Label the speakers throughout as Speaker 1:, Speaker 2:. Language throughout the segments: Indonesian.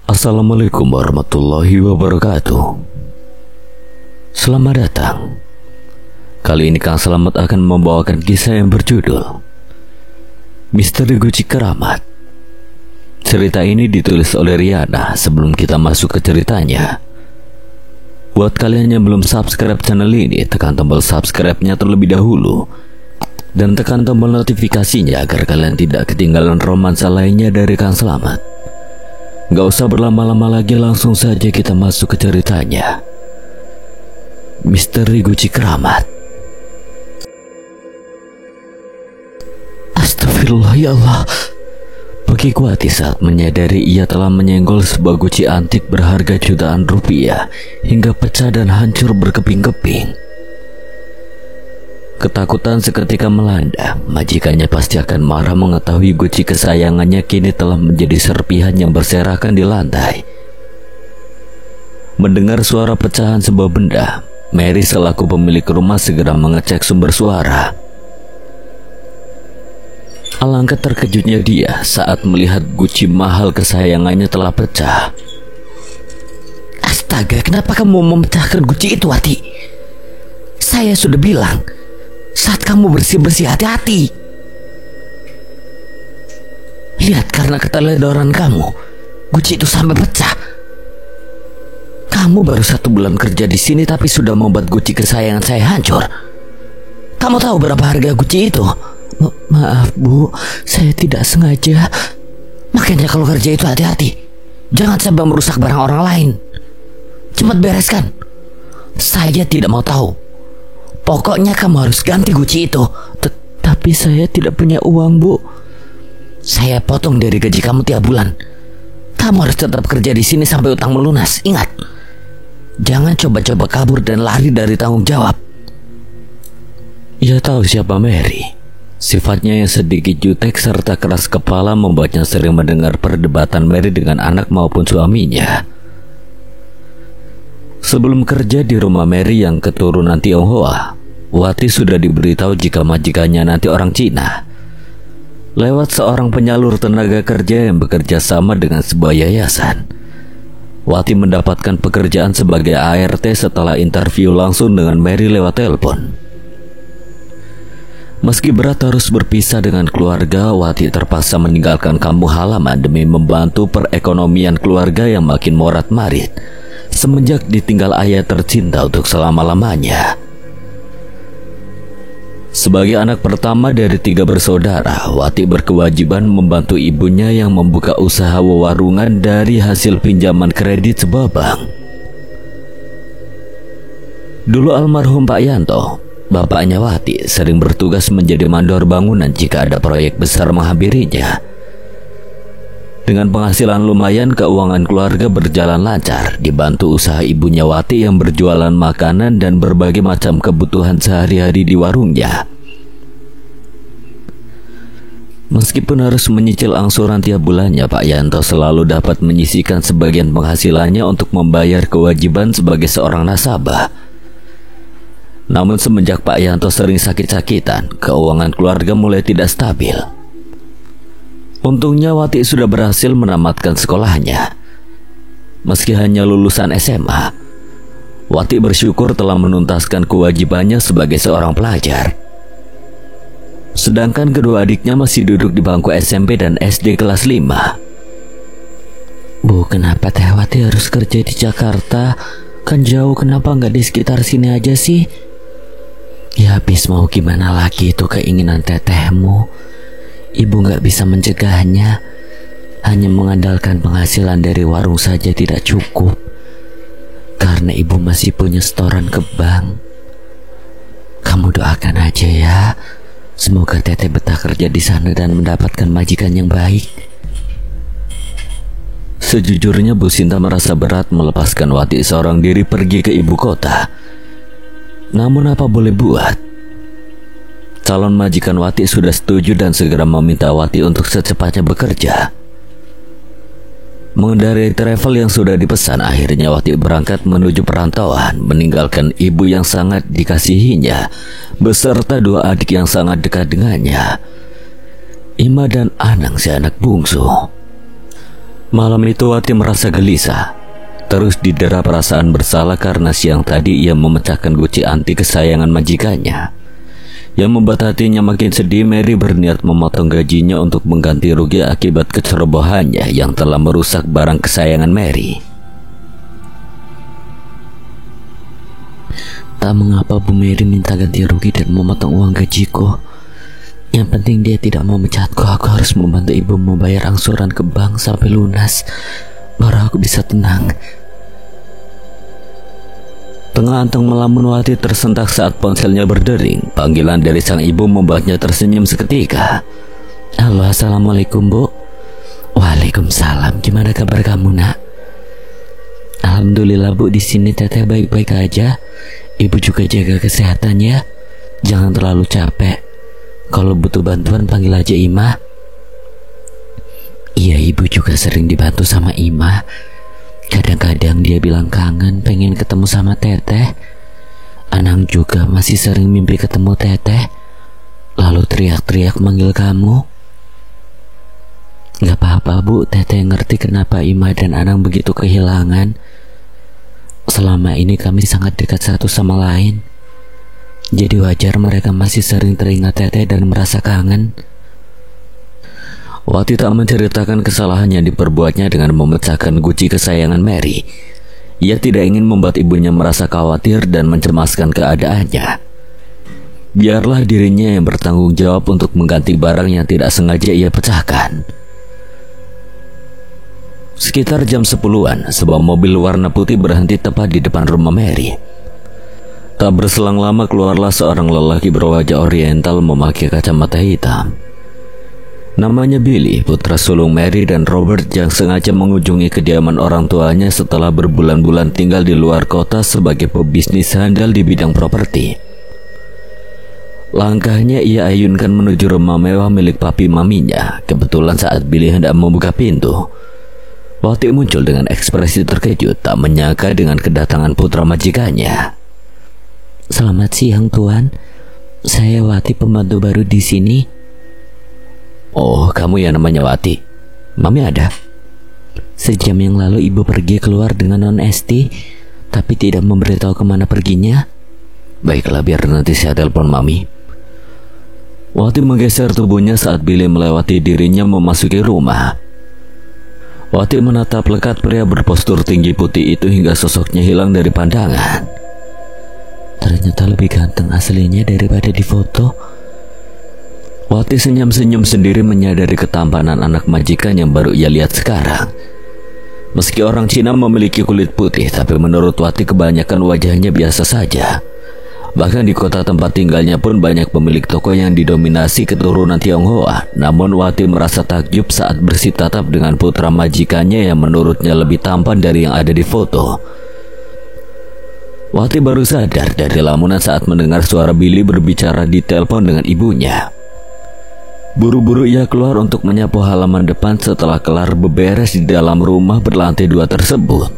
Speaker 1: Assalamualaikum warahmatullahi wabarakatuh. Selamat datang. Kali ini Kang Selamat akan membawakan kisah yang berjudul Misteri Guci Keramat. Cerita ini ditulis oleh Riana. Sebelum kita masuk ke ceritanya, buat kalian yang belum subscribe channel ini, tekan tombol subscribe-nya terlebih dahulu dan tekan tombol notifikasinya agar kalian tidak ketinggalan romansa lainnya dari Kang Selamat. Gak usah berlama-lama lagi, langsung saja kita masuk ke ceritanya. Misteri Guci Keramat. Astagfirullah, ya Allah. Bagiku hati saat menyadari ia telah menyenggol sebuah guci antik berharga jutaan rupiah hingga pecah dan hancur berkeping-keping. Ketakutan seketika melanda. Majikannya pasti akan marah mengetahui guci kesayangannya kini telah menjadi serpihan yang berserakan di lantai. Mendengar suara pecahan sebuah benda, Mary selaku pemilik rumah segera mengecek sumber suara. Alangkah terkejutnya dia saat melihat guci mahal kesayangannya telah pecah. Astaga, kenapa kamu memecahkan guci itu, Wati? Saya sudah bilang, saat kamu bersih-bersih hati-hati. Lihat, karena keteledoran kamu, guci itu sampai pecah. Kamu baru 1 bulan kerja di sini tapi sudah membuat guci kesayangan saya hancur. Kamu tahu berapa harga guci itu? Maaf Bu, saya tidak sengaja. Makanya kalau kerja itu hati-hati. Jangan sampai merusak barang orang lain. Cepat bereskan. Saya tidak mau tahu. Pokoknya kamu harus ganti guci itu. Tapi saya tidak punya uang, Bu. Saya potong dari gaji kamu tiap bulan. Kamu harus tetap kerja di sini sampai utang melunas. Ingat, jangan coba-coba kabur dan lari dari tanggung jawab. Ia tahu siapa Mary. Sifatnya yang sedikit jutek serta keras kepala membuatnya sering mendengar perdebatan Mary dengan anak maupun suaminya. Sebelum kerja di rumah Mary yang keturunan Tionghoa, Wati sudah diberitahu jika majikannya nanti orang Cina. Lewat seorang penyalur tenaga kerja yang bekerja sama dengan sebuah yayasan, Wati mendapatkan pekerjaan sebagai ART setelah interview langsung dengan Mary lewat telepon. Meski berat harus berpisah dengan keluarga, Wati terpaksa meninggalkan kampung halaman demi membantu perekonomian keluarga yang makin morat-marit semenjak ditinggal ayah tercinta untuk selama-lamanya. Sebagai anak pertama dari 3 bersaudara, Wati berkewajiban membantu ibunya yang membuka usaha warungan dari hasil pinjaman kredit sebuah bank. Dulu almarhum Pak Yanto, bapaknya Wati, sering bertugas menjadi mandor bangunan jika ada proyek besar menghampirinya. Dengan penghasilan lumayan, keuangan keluarga berjalan lancar, dibantu usaha ibunya Wati yang berjualan makanan dan berbagai macam kebutuhan sehari-hari di warungnya. Meskipun harus menyicil angsuran tiap bulannya, Pak Yanto selalu dapat menyisihkan sebagian penghasilannya untuk membayar kewajiban sebagai seorang nasabah. Namun semenjak Pak Yanto sering sakit-sakitan, keuangan keluarga mulai tidak stabil. Untungnya Wati sudah berhasil menamatkan sekolahnya. Meski hanya lulusan SMA, Wati bersyukur telah menuntaskan kewajibannya sebagai seorang pelajar. Sedangkan kedua adiknya masih duduk di bangku SMP dan SD kelas 5. Bu, kenapa Teh Wati harus kerja di Jakarta? Kan jauh, kenapa nggak di sekitar sini aja sih? Ya habis mau gimana lagi, itu keinginan tetehmu. Ibu nggak bisa mencegahnya. Hanya mengandalkan penghasilan dari warung saja tidak cukup, karena ibu masih punya setoran ke bank. Kamu doakan aja ya, semoga teteh betah kerja di sana dan mendapatkan majikan yang baik. Sejujurnya Bu Sinta merasa berat melepaskan Wati seorang diri pergi ke ibu kota. Namun apa boleh buat, calon majikan Wati sudah setuju dan segera meminta Wati untuk secepatnya bekerja. Mengendarai travel yang sudah dipesan, akhirnya Wati berangkat menuju perantauan, meninggalkan ibu yang sangat dikasihinya beserta 2 adik yang sangat dekat dengannya, Ima dan Anang si anak bungsu. Malam itu Wati merasa gelisah. Terus didera perasaan bersalah karena siang tadi ia memecahkan guci antik kesayangan majikannya. Yang membuat hatinya makin sedih, Mary berniat memotong gajinya untuk mengganti rugi akibat kecerobohannya yang telah merusak barang kesayangan Mary. Tak mengapa Bu Mary minta ganti rugi dan memotong uang gajiku. Yang penting dia tidak mau mencatku. Aku harus membantu ibu membayar angsuran ke bank sampai lunas, baru aku bisa tenang. Tengah anteng melamun, Wati tersentak saat ponselnya berdering. Panggilan dari sang ibu membuatnya tersenyum seketika. Halo, assalamualaikum Bu. Waalaikumsalam. Gimana kabar kamu, Nak? Alhamdulillah Bu, di sini Teteh baik-baik aja. Ibu juga jaga kesehatan ya. Jangan terlalu capek. Kalau butuh bantuan panggil aja Imah. Iya, ibu juga sering dibantu sama Imah. Kadang-kadang dia bilang kangen pengen ketemu sama Teteh. Anang juga masih sering mimpi ketemu Teteh, lalu teriak-teriak manggil kamu. Gak apa-apa Bu, Teteh ngerti kenapa Imah dan Anang begitu kehilangan. Selama ini kami sangat dekat satu sama lain, jadi wajar mereka masih sering teringat Teteh dan merasa kangen. Wati tak menceritakan kesalahan yang diperbuatnya dengan memecahkan guci kesayangan Mary. Ia tidak ingin membuat ibunya merasa khawatir dan mencemaskan keadaannya. Biarlah dirinya yang bertanggung jawab untuk mengganti barang yang tidak sengaja ia pecahkan. Sekitar jam 10-an, sebuah mobil warna putih berhenti tepat di depan rumah Mary. Tak berselang lama keluarlah seorang lelaki berwajah oriental memakai kacamata hitam. Namanya Billy, putra sulung Mary dan Robert yang sengaja mengunjungi kediaman orang tuanya setelah berbulan-bulan tinggal di luar kota sebagai pebisnis handal di bidang properti. Langkahnya ia ayunkan menuju rumah mewah milik papi maminya. Kebetulan saat Billy hendak membuka pintu, Wati muncul dengan ekspresi terkejut, tak menyangka dengan kedatangan putra majikannya. Selamat siang Tuan, saya Wati, pembantu baru di sini. Oh, kamu yang namanya Wati. Mami ada? Sejam yang lalu ibu pergi keluar dengan non Esti, tapi tidak memberitahu kemana perginya. Baiklah, biar nanti saya telepon Mami. Wati menggeser tubuhnya saat Billy melewati dirinya memasuki rumah. Wati menatap lekat pria berpostur tinggi putih itu hingga sosoknya hilang dari pandangan. Ternyata lebih ganteng aslinya daripada di foto. Wati senyum-senyum sendiri menyadari ketampanan anak majikan yang baru ia lihat sekarang. Meski orang Cina memiliki kulit putih, tapi menurut Wati kebanyakan wajahnya biasa saja. Bahkan di kota tempat tinggalnya pun banyak pemilik toko yang didominasi keturunan Tionghoa. Namun Wati merasa takjub saat bersitatap dengan putra majikannya yang menurutnya lebih tampan dari yang ada di foto. Wati baru sadar dari lamunan saat mendengar suara Billy berbicara di telepon dengan ibunya. Buru-buru ia keluar untuk menyapu halaman depan setelah kelar beberes di dalam rumah berlantai 2 tersebut.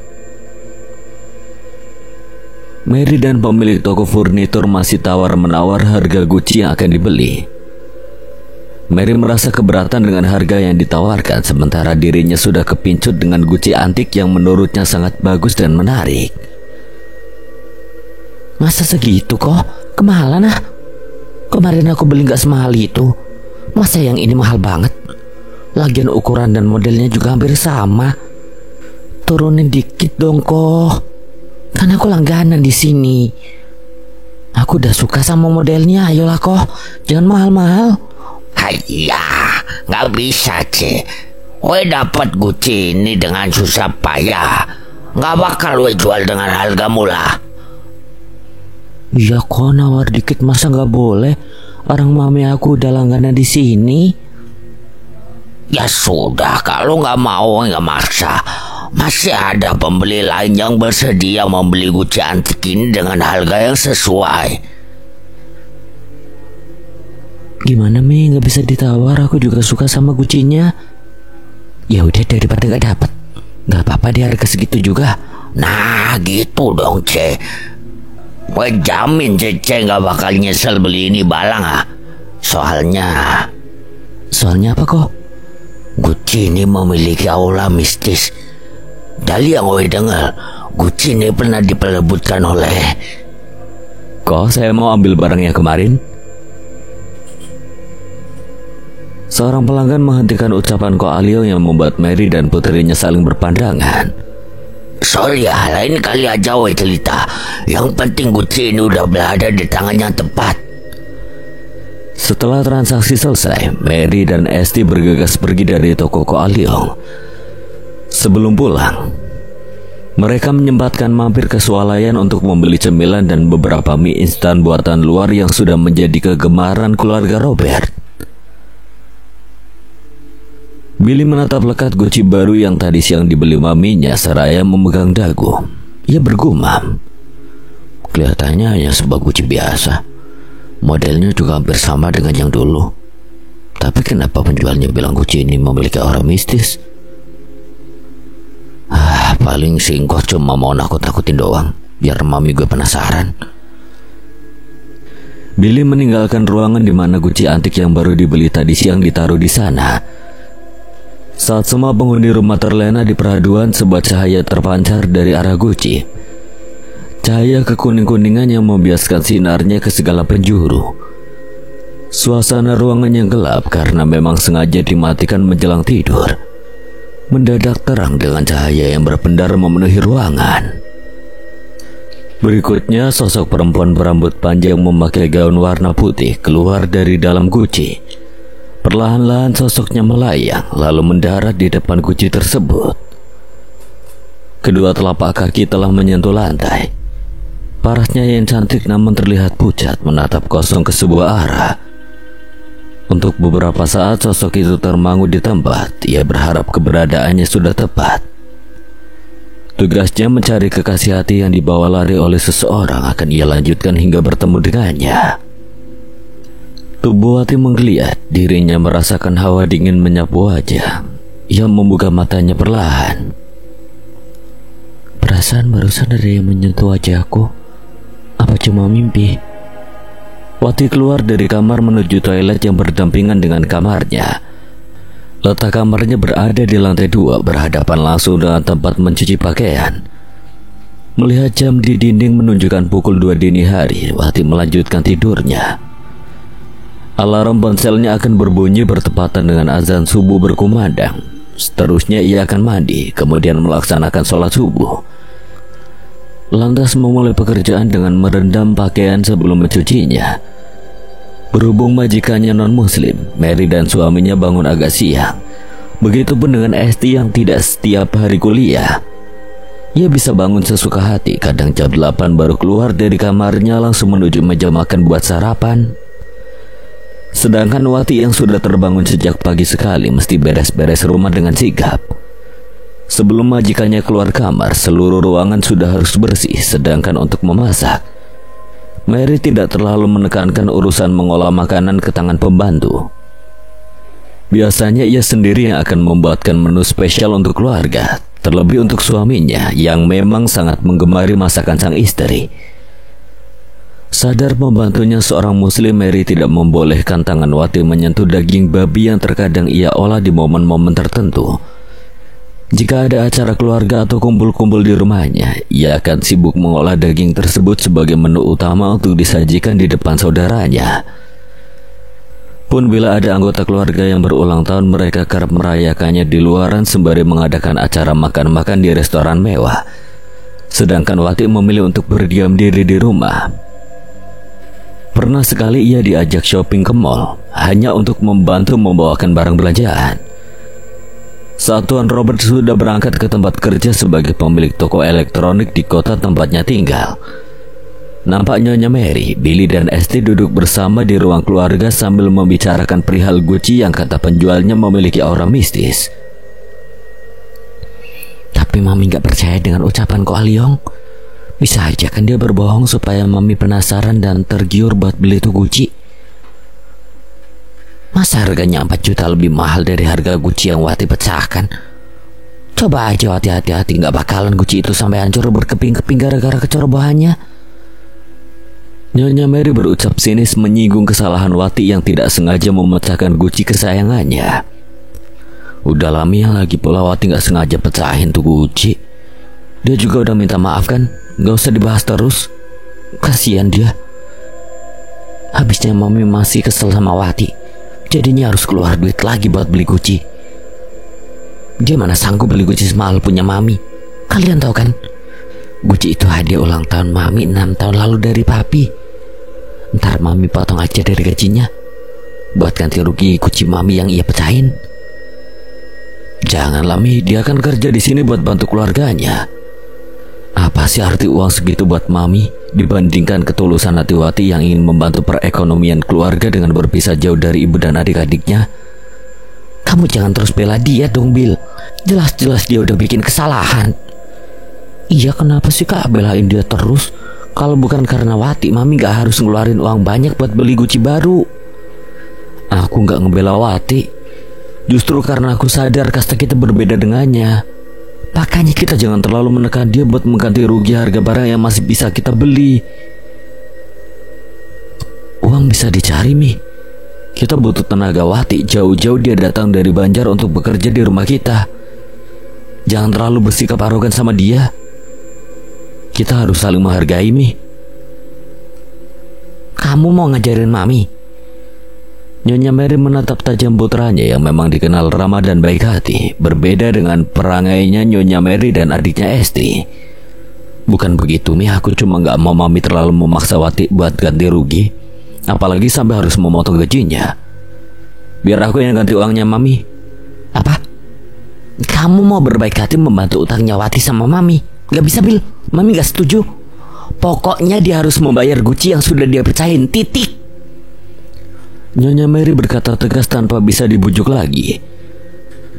Speaker 1: Mary dan pemilik toko furnitur masih tawar-menawar harga guci yang akan dibeli. Mary merasa keberatan dengan harga yang ditawarkan, sementara dirinya sudah kepincut dengan guci antik yang menurutnya sangat bagus dan menarik. Masa segitu kok? Kemahalan ah? Kemarin aku beli gak semahal itu. Masa yang ini mahal banget? Lagian ukuran dan modelnya juga hampir sama. Turunin dikit dong kok. Kan aku langganan di sini. Aku udah suka sama modelnya. Ayolah kok, jangan mahal-mahal.
Speaker 2: Hayya, nggak bisa Ce. Gue dapat guci ini dengan susah payah. Nggak bakal gue jual dengan harga murah.
Speaker 1: Ya kok nawar dikit, masa nggak boleh? Orang mami aku udah langganan di sini.
Speaker 2: Ya sudah, kalau nggak mau nggak maksa. Masih ada pembeli lain yang bersedia membeli guci antik ini dengan harga yang sesuai.
Speaker 1: Gimana Mi, nggak bisa ditawar? Aku juga suka sama gucinya. Ya udah, daripada nggak dapat, nggak apa-apa di harga segitu juga.
Speaker 2: Nah gitu dong Ce. Gue jamin Cece gak bakal nyesel beli ini barang ah. Soalnya
Speaker 1: apa kok?
Speaker 2: Gucci ini memiliki aura mistis. Dari yang gue dengar, Gucci ini pernah diperebutkan oleh...
Speaker 1: Kok saya mau ambil barangnya kemarin? Seorang pelanggan menghentikan ucapan Ko Aliong yang membuat Mary dan putrinya saling berpandangan.
Speaker 2: Sorry ya, lain kali aja we cerita. Yang penting Gucci ini udah berada di tangan yang tepat.
Speaker 1: Setelah transaksi selesai, Mary dan Esti bergegas pergi dari toko Ko Aliong. Sebelum pulang, mereka menyempatkan mampir ke swalayan untuk membeli cemilan dan beberapa mie instan buatan luar yang sudah menjadi kegemaran keluarga Robert. Billy menatap lekat Gucci baru yang tadi siang dibeli maminya seraya memegang dagu. Ia bergumam. Kelihatannya hanya sebuah Gucci biasa. Modelnya juga hampir sama dengan yang dulu. Tapi kenapa penjualnya bilang Gucci ini memiliki aura mistis? Paling singkong cuma mau nakut-nakutin doang, biar mami gue penasaran. Billy meninggalkan ruangan di mana Gucci antik yang baru dibeli tadi siang ditaruh di sana. Saat semua penghuni rumah terlena di peraduan, sebuah cahaya terpancar dari arah Gucci. Cahaya kekuning-kuningan yang membiaskan sinarnya ke segala penjuru. Suasana ruangan yang gelap karena memang sengaja dimatikan menjelang tidur mendadak terang dengan cahaya yang berpendar memenuhi ruangan. Berikutnya, sosok perempuan berambut panjang memakai gaun warna putih keluar dari dalam Gucci. Perlahan-lahan sosoknya melayang lalu mendarat di depan Gucci tersebut. Kedua telapak kaki telah menyentuh lantai. Parasnya yang cantik namun terlihat pucat menatap kosong ke sebuah arah. Untuk beberapa saat sosok itu termangu di tempat. Ia berharap keberadaannya sudah tepat. Tugasnya mencari kekasih hati yang dibawa lari oleh seseorang akan ia lanjutkan hingga bertemu dengannya. Tubuh Wati menggeliat, dirinya merasakan hawa dingin menyapu wajah. Ia membuka matanya perlahan. Perasaan barusan ada yang menyentuh wajahku. Apa cuma mimpi? Wati keluar dari kamar menuju toilet yang berdampingan dengan kamarnya. Letak kamarnya berada di lantai 2, berhadapan langsung dengan tempat mencuci pakaian. Melihat jam di dinding menunjukkan pukul 2 dini hari, Wati melanjutkan tidurnya. Alarm ponselnya akan berbunyi bertepatan dengan azan subuh berkumandang. Seterusnya ia akan mandi, kemudian melaksanakan sholat subuh. Lantas memulai pekerjaan dengan merendam pakaian sebelum mencucinya. Berhubung majikannya non-muslim, Mary dan suaminya bangun agak siang. Begitupun dengan Esti yang tidak setiap hari kuliah. Ia bisa bangun sesuka hati, kadang jam 8 baru keluar dari kamarnya langsung menuju meja makan buat sarapan. Sedangkan Wati yang sudah terbangun sejak pagi sekali mesti beres-beres rumah dengan sigap. Sebelum majikannya keluar kamar, seluruh ruangan sudah harus bersih. Sedangkan untuk memasak, Mary tidak terlalu menekankan urusan mengolah makanan ke tangan pembantu. Biasanya ia sendiri yang akan membuatkan menu spesial untuk keluarga, terlebih untuk suaminya yang memang sangat menggemari masakan sang istri. Sadar pembantunya seorang muslim, Mary tidak membolehkan tangan Wati menyentuh daging babi yang terkadang ia olah di momen-momen tertentu. Jika ada acara keluarga atau kumpul-kumpul di rumahnya, ia akan sibuk mengolah daging tersebut sebagai menu utama untuk disajikan di depan saudaranya. Pun bila ada anggota keluarga yang berulang tahun, mereka kerap merayakannya di luaran sembari mengadakan acara makan-makan di restoran mewah. Sedangkan Wati memilih untuk berdiam diri di rumah. Pernah sekali ia diajak shopping ke mall hanya untuk membantu membawakan barang belanjaan. Saat Tuan Robert sudah berangkat ke tempat kerja sebagai pemilik toko elektronik di kota tempatnya tinggal, nampak Nyonya Mary, Billy dan Esti duduk bersama di ruang keluarga sambil membicarakan perihal Gucci yang kata penjualnya memiliki aura mistis. Tapi Mami gak percaya dengan ucapan Ko Aliong. Bisa aja kan dia berbohong supaya Mami penasaran dan tergiur buat beli tuh Gucci. Masa harganya 4 juta lebih mahal dari harga Gucci yang Wati pecahkan? Coba aja Wati hati-hati, gak bakalan Gucci itu sampai hancur berkeping-keping gara-gara kecerobohannya. Nyonya Mary berucap sinis menyinggung kesalahan Wati yang tidak sengaja memecahkan Gucci kesayangannya. Udah lama ya, lagi pula Wati gak sengaja pecahin tuh guci. Dia juga udah minta maaf kan, gak usah dibahas terus. Kasihan dia. Habisnya Mami masih kesel sama Wati, jadinya harus keluar duit lagi buat beli guci. Dia mana sanggup beli guci semahal punya Mami. Kalian tahu kan, guci itu hadiah ulang tahun Mami 6 tahun lalu dari Papi. Ntar Mami potong aja dari gajinya buat ganti rugi guci Mami yang ia pecahin. Janganlah Mi, dia kan kerja di sini buat bantu keluarganya. Apa sih arti uang segitu buat Mami dibandingkan ketulusan hati Wati yang ingin membantu perekonomian keluarga dengan berpisah jauh dari ibu dan adik-adiknya? Kamu jangan terus bela dia dong, Bil. Jelas-jelas dia udah bikin kesalahan. Iya, kenapa sih Kak belain dia terus? Kalau bukan karena Wati, Mami gak harus ngeluarin uang banyak buat beli guci baru. Aku gak ngebela Wati, justru karena aku sadar kasta kita berbeda dengannya. Makanya kita jangan terlalu menekan dia buat mengganti rugi harga barang yang masih bisa kita beli. Uang bisa dicari, Mi. Kita butuh tenaga Wati, jauh-jauh dia datang dari Banjar untuk bekerja di rumah kita. Jangan terlalu bersikap arogan sama dia. Kita harus saling menghargai, Mi. Kamu mau ngajarin Mami? Nyonya Mary menatap tajam putranya yang memang dikenal ramah dan baik hati. Berbeda dengan perangainya Nyonya Mary dan adiknya Esti. Bukan begitu, Mi. Aku cuma gak mau Mami terlalu memaksa Wati buat ganti rugi, apalagi sampai harus memotong gajinya. Biar aku yang ganti uangnya Mami. Apa? Kamu mau berbaik hati membantu utangnya Wati sama Mami? Gak bisa, Bil. Mami gak setuju. Pokoknya dia harus membayar guci yang sudah dia pecahin, titik. Nyonya Mary berkata tegas tanpa bisa dibujuk lagi.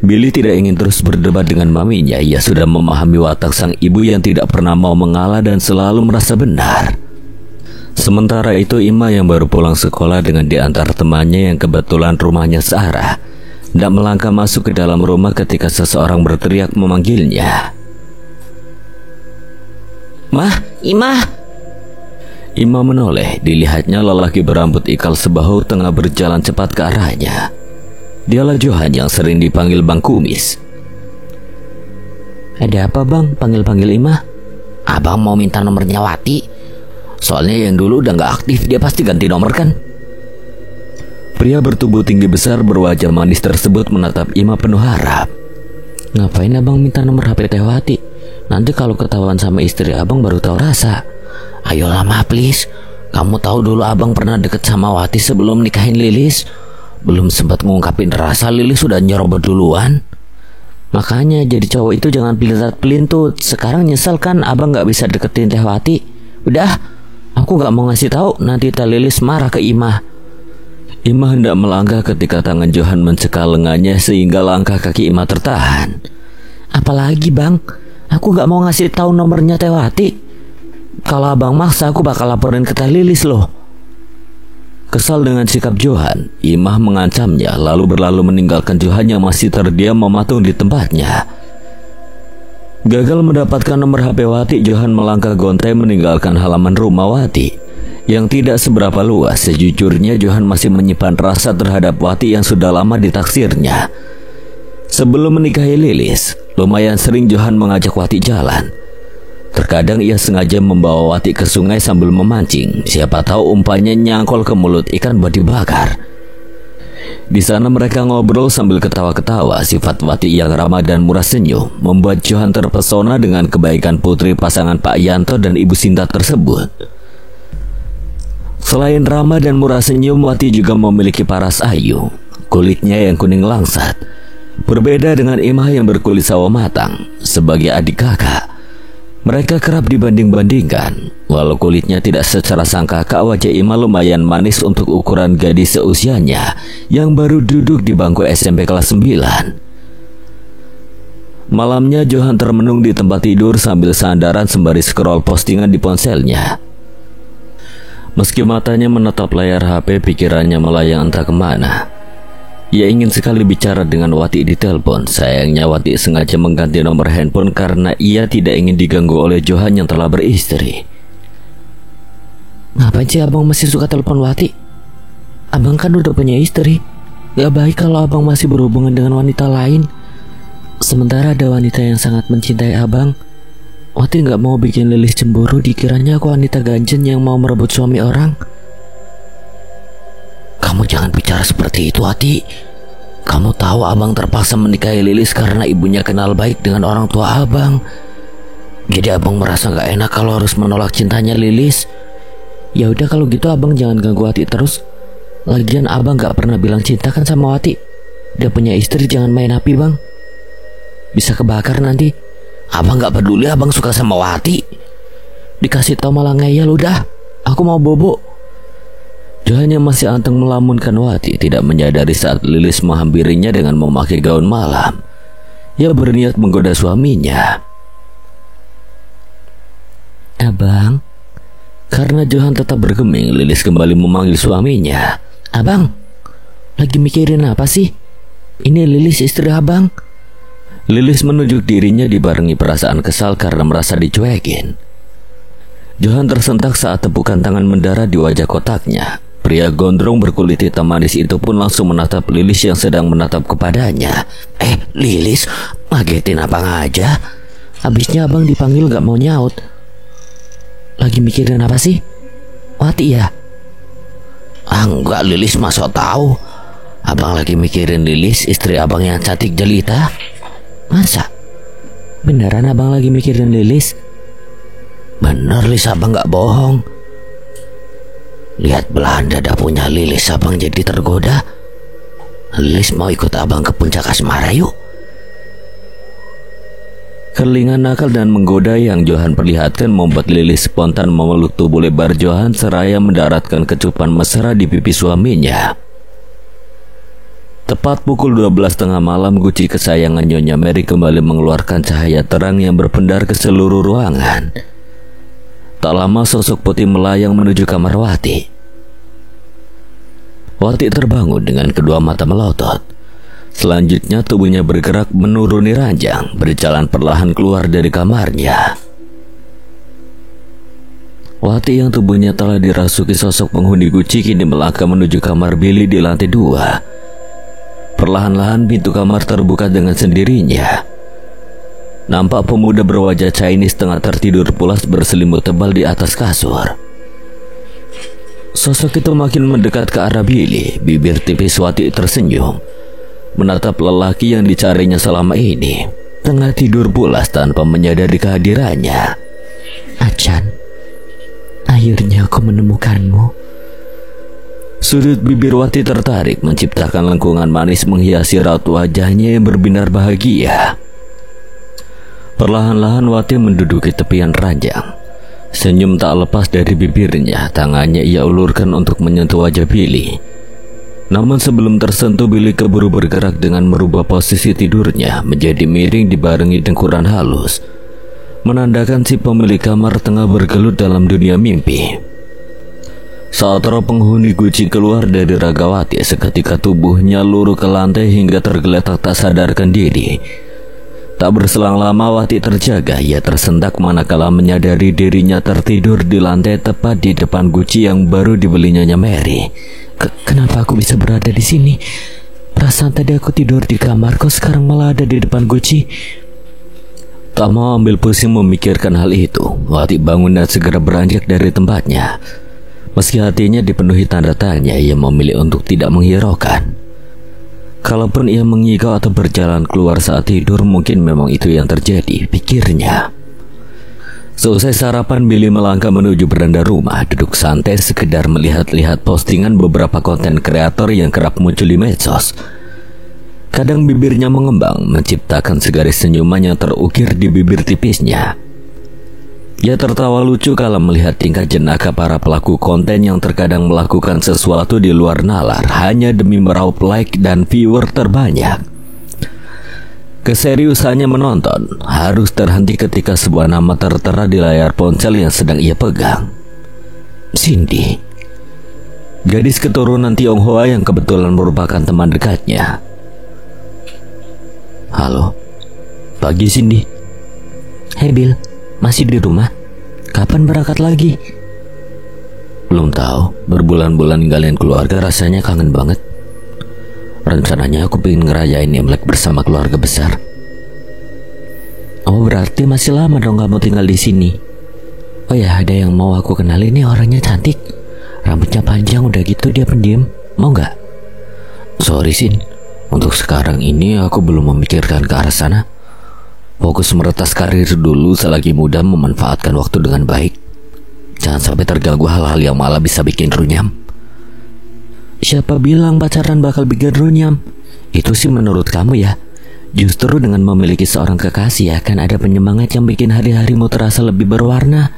Speaker 1: Billy tidak ingin terus berdebat dengan maminya. Ia sudah memahami watak sang ibu yang tidak pernah mau mengalah dan selalu merasa benar. Sementara itu Ima yang baru pulang sekolah dengan diantar temannya yang kebetulan rumahnya searah, tidak melangkah masuk ke dalam rumah ketika seseorang berteriak memanggilnya. Mah, Ima. Ima menoleh, dilihatnya lelaki berambut ikal sebahu tengah berjalan cepat ke arahnya. Dialah Johan yang sering dipanggil Bang Kumis. Ada apa Bang, panggil-panggil Ima? Abang mau minta nomornya Wati. Soalnya yang dulu udah gak aktif, dia pasti ganti nomor kan? Pria bertubuh tinggi besar berwajah manis tersebut menatap Ima penuh harap. Ngapain abang minta nomor HP Teh Wati? Nanti kalau ketahuan sama istri abang baru tahu rasa. Ayolah Ma, please. Kamu tahu dulu abang pernah deket sama Wati sebelum nikahin Lilis. Belum sempat ngungkapin rasa, Lilis sudah nyerobot duluan. Makanya jadi cowok itu jangan pelintut-pelintut. Sekarang nyesel kan abang gak bisa deketin Teh Wati. Udah, aku gak mau ngasih tahu, nanti Teh Lilis marah ke Ima. Ima hendak melangkah ketika tangan Johan mencekal lengannya sehingga langkah kaki Ima tertahan. Apalagi Bang, aku gak mau ngasih tahu nomornya Teh Wati. Kalau abang maksa aku bakal laporin ke Teh Lilis loh. Kesal dengan sikap Johan, Imah mengancamnya lalu berlalu meninggalkan Johan yang masih terdiam mematung di tempatnya. Gagal mendapatkan nomor HP Wati, Johan melangkah gontai meninggalkan halaman rumah Wati yang tidak seberapa luas. Sejujurnya Johan masih menyimpan rasa terhadap Wati yang sudah lama ditaksirnya. Sebelum menikahi Lilis, lumayan sering Johan mengajak Wati jalan. Terkadang ia sengaja membawa Wati ke sungai sambil memancing. Siapa tahu umpannya nyangkol ke mulut ikan buat dibakar. Di sana mereka ngobrol sambil ketawa-ketawa. Sifat Wati yang ramah dan murah senyum membuat Johan terpesona dengan kebaikan putri pasangan Pak Yanto dan Ibu Sinta tersebut. Selain ramah dan murah senyum, Wati juga memiliki paras ayu. Kulitnya yang kuning langsat, berbeda dengan Imah yang berkulit sawo matang. Sebagai adik kakak, mereka kerap dibanding-bandingkan. Walau kulitnya tidak secerah sang kakak, wajah Ima lumayan manis untuk ukuran gadis seusianya yang baru duduk di bangku SMP kelas 9. Malamnya Johan termenung di tempat tidur sambil sandaran sembari scroll postingan di ponselnya. Meski matanya menatap layar HP, pikirannya melayang entah kemana. Ia ingin sekali bicara dengan Wati di telepon. Sayangnya Wati sengaja mengganti nomor handphone karena ia tidak ingin diganggu oleh Johan yang telah beristri. Ngapain sih abang masih suka telepon Wati? Abang kan udah punya istri. Gak baik kalau abang masih berhubungan dengan wanita lain. Sementara ada wanita yang sangat mencintai abang. Wati gak mau bikin Lilis cemburu dikiranya aku wanita ganjen yang mau merebut suami orang.
Speaker 2: Kamu jangan bicara seperti itu, Wati. Kamu tahu abang terpaksa menikahi Lilis karena ibunya kenal baik dengan orang tua abang. Jadi abang merasa gak enak kalau harus menolak cintanya Lilis.
Speaker 1: Ya udah kalau gitu abang jangan ganggu Wati terus. Lagian abang gak pernah bilang cinta kan sama Wati. Dia punya istri, jangan main api bang. Bisa kebakar nanti.
Speaker 2: Abang gak peduli abang suka sama Wati.
Speaker 1: Dikasih tau malah ngeyel. Udah, aku mau bobo.
Speaker 2: Johan yang masih anteng melamunkan Wati tidak menyadari saat Lilis menghampirinya dengan memakai gaun malam. Ia berniat menggoda suaminya.
Speaker 1: Abang.
Speaker 2: Karena Johan tetap bergeming, Lilis kembali memanggil suaminya.
Speaker 1: Abang, lagi mikirin apa sih? Ini Lilis istri abang.
Speaker 2: Lilis menunjuk dirinya dibarengi perasaan kesal karena merasa dicuekin. Johan tersentak saat tepukan tangan mendarat di wajah kotaknya. Pria gondrong berkulit hitam manis itu pun langsung menatap Lilis yang sedang menatap kepadanya.
Speaker 1: Lilis, ngagetin abang aja. Habisnya abang dipanggil gak mau nyaut. Lagi mikirin apa sih? Wati ya?
Speaker 2: Enggak, Lilis masa tahu. Abang lagi mikirin Lilis, istri abang yang cantik jelita.
Speaker 1: Masa? Beneran abang lagi mikirin Lilis?
Speaker 2: Bener, Lis, abang gak bohong. Lihat belahan dada punya Lilis, abang jadi tergoda. Lilis mau ikut abang ke puncak asmara yuk. Kerlingan nakal dan menggoda yang Johan perlihatkan membuat Lilis spontan memeluk tubuh lebar Johan seraya mendaratkan kecupan mesra di pipi suaminya. Tepat pukul 12:30 malam, guci kesayangan Nyonya Mary kembali mengeluarkan cahaya terang yang berpendar ke seluruh ruangan. Tak lama sosok putih melayang menuju kamar Wati. Wati terbangun dengan kedua mata melotot. Selanjutnya tubuhnya bergerak menuruni ranjang, berjalan perlahan keluar dari kamarnya. Wati yang tubuhnya telah dirasuki sosok penghuni guci kini melangkah menuju kamar Billy di lantai 2. Perlahan-lahan pintu kamar terbuka dengan sendirinya. Nampak pemuda berwajah Chinese tengah tertidur pulas berselimut tebal di atas kasur. Sosok itu makin mendekat ke arah Billy. Bibir tipis Wati tersenyum, menatap lelaki yang dicarinya selama ini, tengah tidur pulas tanpa menyadari kehadirannya.
Speaker 1: Acan, akhirnya aku menemukanmu.
Speaker 2: Sudut bibir Wati tertarik, menciptakan lengkungan manis menghiasi raut wajahnya yang berbinar bahagia. Perlahan-lahan Wati menduduki tepian ranjang. Senyum tak lepas dari bibirnya. Tangannya ia ulurkan untuk menyentuh wajah Billy. Namun sebelum tersentuh, Billy keburu bergerak dengan merubah posisi tidurnya menjadi miring dibarengi dengkuran halus, menandakan si pemilik kamar tengah bergelut dalam dunia mimpi. Saat roh penghuni guci keluar dari raga Wati, seketika tubuhnya luruh ke lantai hingga tergeletak tak sadarkan diri. Tak berselang lama Wati terjaga. Ia tersentak manakala menyadari dirinya tertidur di lantai tepat di depan guci yang baru dibelinya Nyonya Mary.
Speaker 1: Kenapa aku bisa berada di sini? Perasaan tadi aku tidur di kamar, kok sekarang malah ada di depan guci.
Speaker 2: Tak mau ambil pusing memikirkan hal itu, Wati bangun dan segera beranjak dari tempatnya. Meski hatinya dipenuhi tanda tanya, ia memilih untuk tidak menghiraukan. Kalaupun ia mengigau atau berjalan keluar saat tidur, mungkin memang itu yang terjadi, pikirnya. Selesai sarapan, Billy melangkah menuju beranda rumah, duduk santai sekedar melihat-lihat postingan beberapa konten kreator yang kerap muncul di medsos. Kadang bibirnya mengembang, menciptakan segaris senyuman yang terukir di bibir tipisnya. Ia tertawa lucu kala melihat tingkah jenaka para pelaku konten yang terkadang melakukan sesuatu di luar nalar hanya demi meraup like dan viewer terbanyak. Keseriusannya menonton harus terhenti ketika sebuah nama tertera di layar ponsel yang sedang ia pegang. Cindy, gadis keturunan Tionghoa yang kebetulan merupakan teman dekatnya. Halo, pagi Cindy.
Speaker 1: Hey Bill, masih di rumah? Kapan berangkat lagi?
Speaker 2: Belum tahu, berbulan-bulan ninggalin keluarga rasanya kangen banget. Rencananya aku pengen ngerayain Imlek bersama keluarga besar.
Speaker 1: Oh, berarti masih lama dong kamu tinggal di sini. Oh ya, ada yang mau aku kenalin nih, orangnya cantik. Rambutnya panjang, udah gitu dia pendiam. Mau nggak?
Speaker 2: Sorry Sin, untuk sekarang ini aku belum memikirkan ke arah sana. Fokus meretas karir dulu selagi muda, memanfaatkan waktu dengan baik. Jangan sampai terganggu hal-hal yang malah bisa bikin runyam.
Speaker 1: Siapa bilang pacaran bakal bikin runyam? Itu sih menurut kamu ya. Justru dengan memiliki seorang kekasih akan ada penyemangat yang bikin hari-harimu terasa lebih berwarna.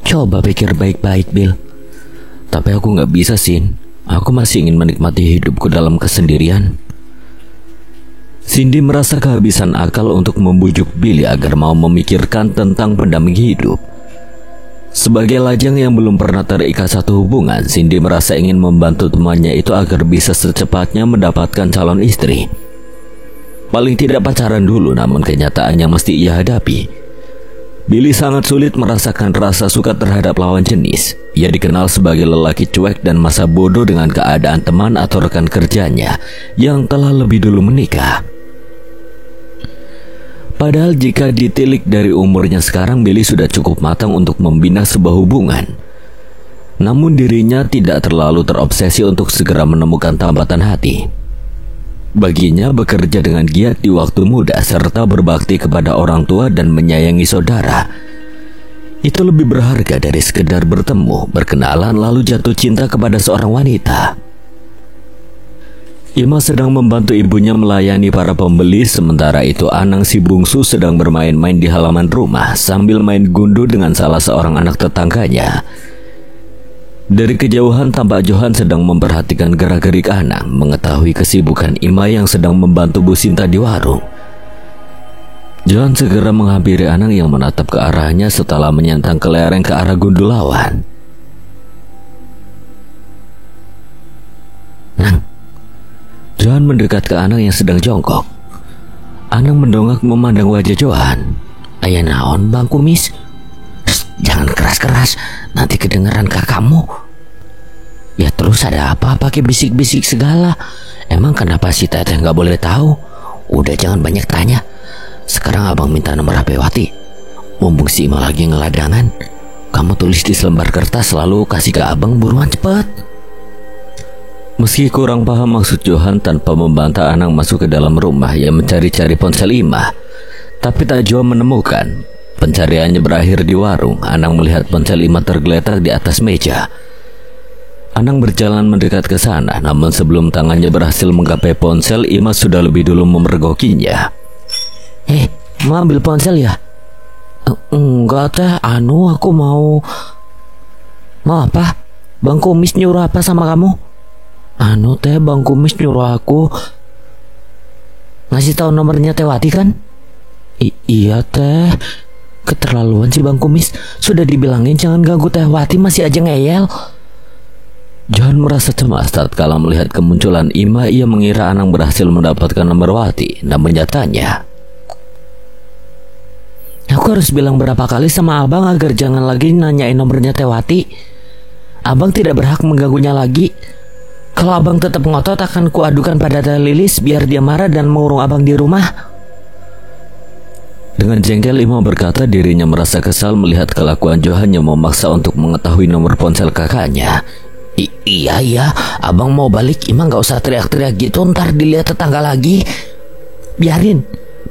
Speaker 1: Coba pikir baik-baik, Bill.
Speaker 2: Tapi aku gak bisa, Sin. Aku masih ingin menikmati hidupku dalam kesendirian. Cindy merasa kehabisan akal untuk membujuk Billy agar mau memikirkan tentang pendamping hidup. Sebagai lajang yang belum pernah terikat satu hubungan, Cindy merasa ingin membantu temannya itu agar bisa secepatnya mendapatkan calon istri. Paling tidak pacaran dulu, namun kenyataan yang mesti ia hadapi. Billy sangat sulit merasakan rasa suka terhadap lawan jenis. Ia dikenal sebagai lelaki cuek dan masa bodoh dengan keadaan teman atau rekan kerjanya yang telah lebih dulu menikah. Padahal jika ditilik dari umurnya sekarang, Billy sudah cukup matang untuk membina sebuah hubungan. Namun dirinya tidak terlalu terobsesi untuk segera menemukan tambatan hati. Baginya bekerja dengan giat di waktu muda serta berbakti kepada orang tua dan menyayangi saudara itu lebih berharga dari sekedar bertemu, berkenalan lalu jatuh cinta kepada seorang wanita. Ima sedang membantu ibunya melayani para pembeli, sementara itu Anang si bungsu sedang bermain-main di halaman rumah sambil main gundu dengan salah seorang anak tetangganya. Dari kejauhan tampak Johan sedang memperhatikan gerak-gerik Anang, mengetahui kesibukan Ima yang sedang membantu Bu Sinta di warung. Johan segera menghampiri Anang yang menatap ke arahnya setelah menyentang kelereng ke arah gundu lawan.
Speaker 1: Nang.
Speaker 2: Johan mendekat ke Anang yang sedang jongkok. Anang mendongak memandang wajah Johan.
Speaker 1: Aya naon Bang Kumis? Jangan keras-keras, nanti kedengeran kakakmu. Ya terus ada apa pakai bisik-bisik segala? Emang kenapa si Teteh nggak boleh tahu? Udah jangan banyak tanya. Sekarang abang minta nomor HP Wati. Mumpung si Ima lagi ngeladangan, kamu tulis di selembar kertas lalu kasih ke abang buruan cepet.
Speaker 2: Meski kurang paham maksud Johan, tanpa membantah Anang masuk ke dalam rumah yang mencari-cari ponsel Ima. Tapi tak jua menemukan. Pencariannya berakhir di warung. Anang melihat ponsel Ima tergeletak di atas meja. Anang berjalan mendekat ke sana, namun sebelum tangannya berhasil menggapai ponsel, Ima sudah lebih dulu memergokinya.
Speaker 1: Mau ambil ponsel ya? Enggak Teh, aku mau apa? Bang Kumis nyuruh apa sama kamu? Teh, Bang Kumis nyuruh aku ngasih tahu nomornya Teh Wati kan? Iya Teh. Keterlaluan sih Bang Kumis. Sudah dibilangin jangan ganggu Teh Wati, masih aja ngeyel.
Speaker 2: Johan merasa cemas tatkala melihat kemunculan Ima. Ia mengira Anang berhasil mendapatkan nomor Wati, namun nyatanya.
Speaker 1: Aku harus bilang berapa kali sama abang agar jangan lagi nanyain nomornya Teh Wati. Abang tidak berhak mengganggunya lagi. Kalau abang tetap ngotot akan kuadukan pada Teh Lilis biar dia marah dan mengurung abang di rumah.
Speaker 2: Dengan jengkel Ima berkata dirinya merasa kesal melihat kelakuan Johan yang memaksa untuk mengetahui nomor ponsel kakaknya.
Speaker 1: Iya, abang mau balik, Ima gak usah teriak-teriak gitu, ntar dilihat tetangga lagi.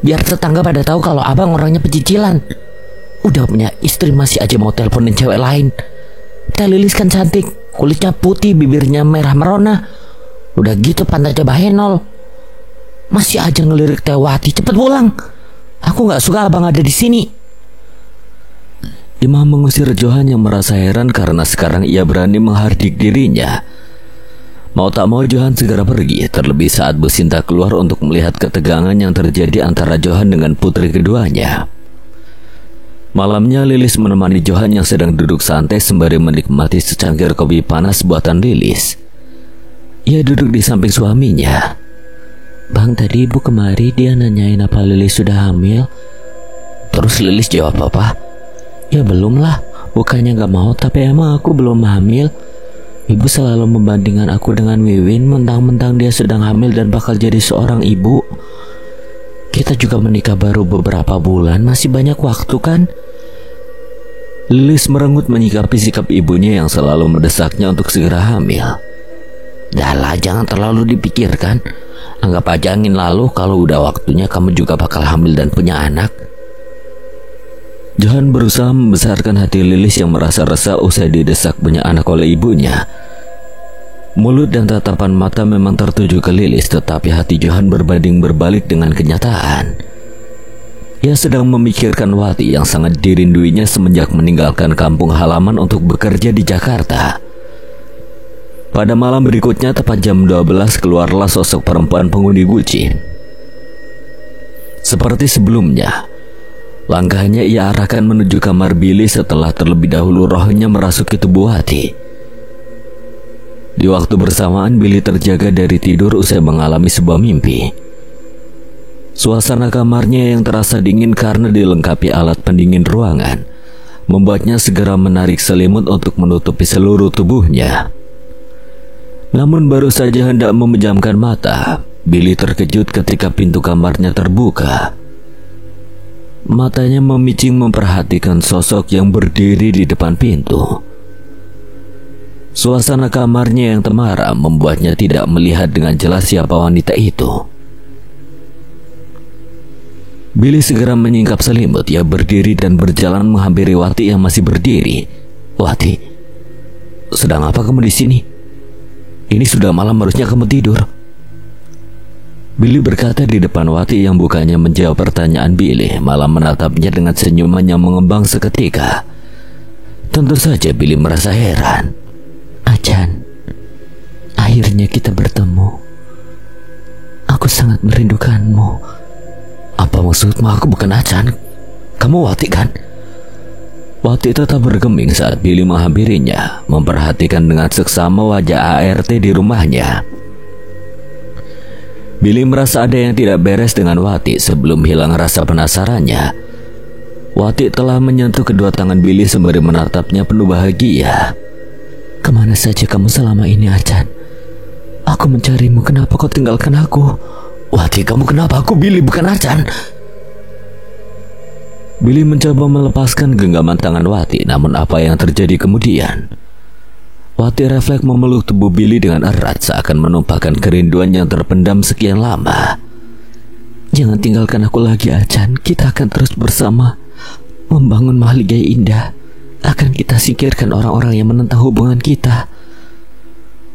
Speaker 1: Biar tetangga pada tahu kalau abang orangnya pecicilan. Udah punya istri masih aja mau teleponin cewek lain. Teh Lilis kan cantik, kulitnya putih, bibirnya merah merona. Udah gitu pantatnya bahenol. Masih aja ngelirik Teh Wati, cepet pulang. Aku gak suka abang ada di sini.
Speaker 2: Ima mengusir Johan yang merasa heran karena sekarang ia berani menghardik dirinya. Mau tak mau Johan segera pergi, terlebih saat Bu Sinta keluar untuk melihat ketegangan yang terjadi antara Johan dengan putri keduanya. Malamnya Lilis menemani Johan yang sedang duduk santai sembari menikmati secangkir kopi panas buatan Lilis. Ia duduk di samping suaminya.
Speaker 1: Bang, tadi ibu kemari dia nanyain apa Lilis sudah hamil.
Speaker 2: Terus Lilis jawab apa?
Speaker 1: Ya belum lah, bukannya gak mau, tapi emang aku belum hamil. Ibu selalu membandingkan aku dengan Wiwin, mentang-mentang dia sedang hamil dan bakal jadi seorang ibu. Kita juga menikah baru beberapa bulan, masih banyak waktu kan?
Speaker 2: Lilis merengut menyikapi sikap ibunya yang selalu mendesaknya untuk segera hamil.
Speaker 1: Dahlah, jangan terlalu dipikirkan. Anggap aja angin lalu, kalau udah waktunya kamu juga bakal hamil dan punya anak.
Speaker 2: Johan berusaha membesarkan hati Lilis yang merasa resah usai didesak banyak anak oleh ibunya. Mulut dan tatapan mata memang tertuju ke Lilis, tetapi hati Johan berbanding berbalik dengan kenyataan. Ia sedang memikirkan Wati yang sangat dirinduinya semenjak meninggalkan kampung halaman untuk bekerja di Jakarta. Pada malam berikutnya, tepat jam 12, keluarlah sosok perempuan penghuni Guci. Seperti sebelumnya, langkahnya ia arahkan menuju kamar Billy setelah terlebih dahulu rohnya merasuki tubuh Wati. Di waktu bersamaan, Billy terjaga dari tidur usai mengalami sebuah mimpi. Suasana kamarnya yang terasa dingin karena dilengkapi alat pendingin ruangan membuatnya segera menarik selimut untuk menutupi seluruh tubuhnya. Namun baru saja hendak memejamkan mata, Billy terkejut ketika pintu kamarnya terbuka. Matanya memicing memperhatikan sosok yang berdiri di depan pintu. Suasana kamarnya yang temaram membuatnya tidak melihat dengan jelas siapa wanita itu. Billy segera menyingkap selimut. Ia berdiri dan berjalan menghampiri Wati yang masih berdiri. "Wati, sedang apa kamu di sini? Ini sudah malam, harusnya kamu tidur." Billy berkata di depan Wati yang bukannya menjawab pertanyaan Billy, malah menatapnya dengan senyuman yang mengembang seketika. Tentu saja Billy merasa heran.
Speaker 1: "Acan, akhirnya kita bertemu. Aku sangat merindukanmu."
Speaker 2: "Apa maksudmu? Aku bukan Acan. Kamu Wati kan?" Wati tetap bergeming saat Billy menghampirinya, memperhatikan dengan seksama wajah ART di rumahnya. Billy merasa ada yang tidak beres dengan Wati. Sebelum hilang rasa penasarannya, Wati telah menyentuh kedua tangan Billy sembari menatapnya penuh bahagia.
Speaker 1: "Kemana saja kamu selama ini, Acan? Aku mencarimu, kenapa kau tinggalkan aku?"
Speaker 2: "Wati, kamu kenapa? Aku Billy, bukan Acan." Billy mencoba melepaskan genggaman tangan Wati, namun apa yang terjadi kemudian? Wati refleks memeluk tubuh Billy dengan erat, seakan menumpahkan kerinduan yang terpendam sekian lama.
Speaker 1: "Jangan tinggalkan aku lagi, Acan. Kita akan terus bersama, membangun mahligai indah. Akan kita singkirkan orang-orang yang menentang hubungan kita."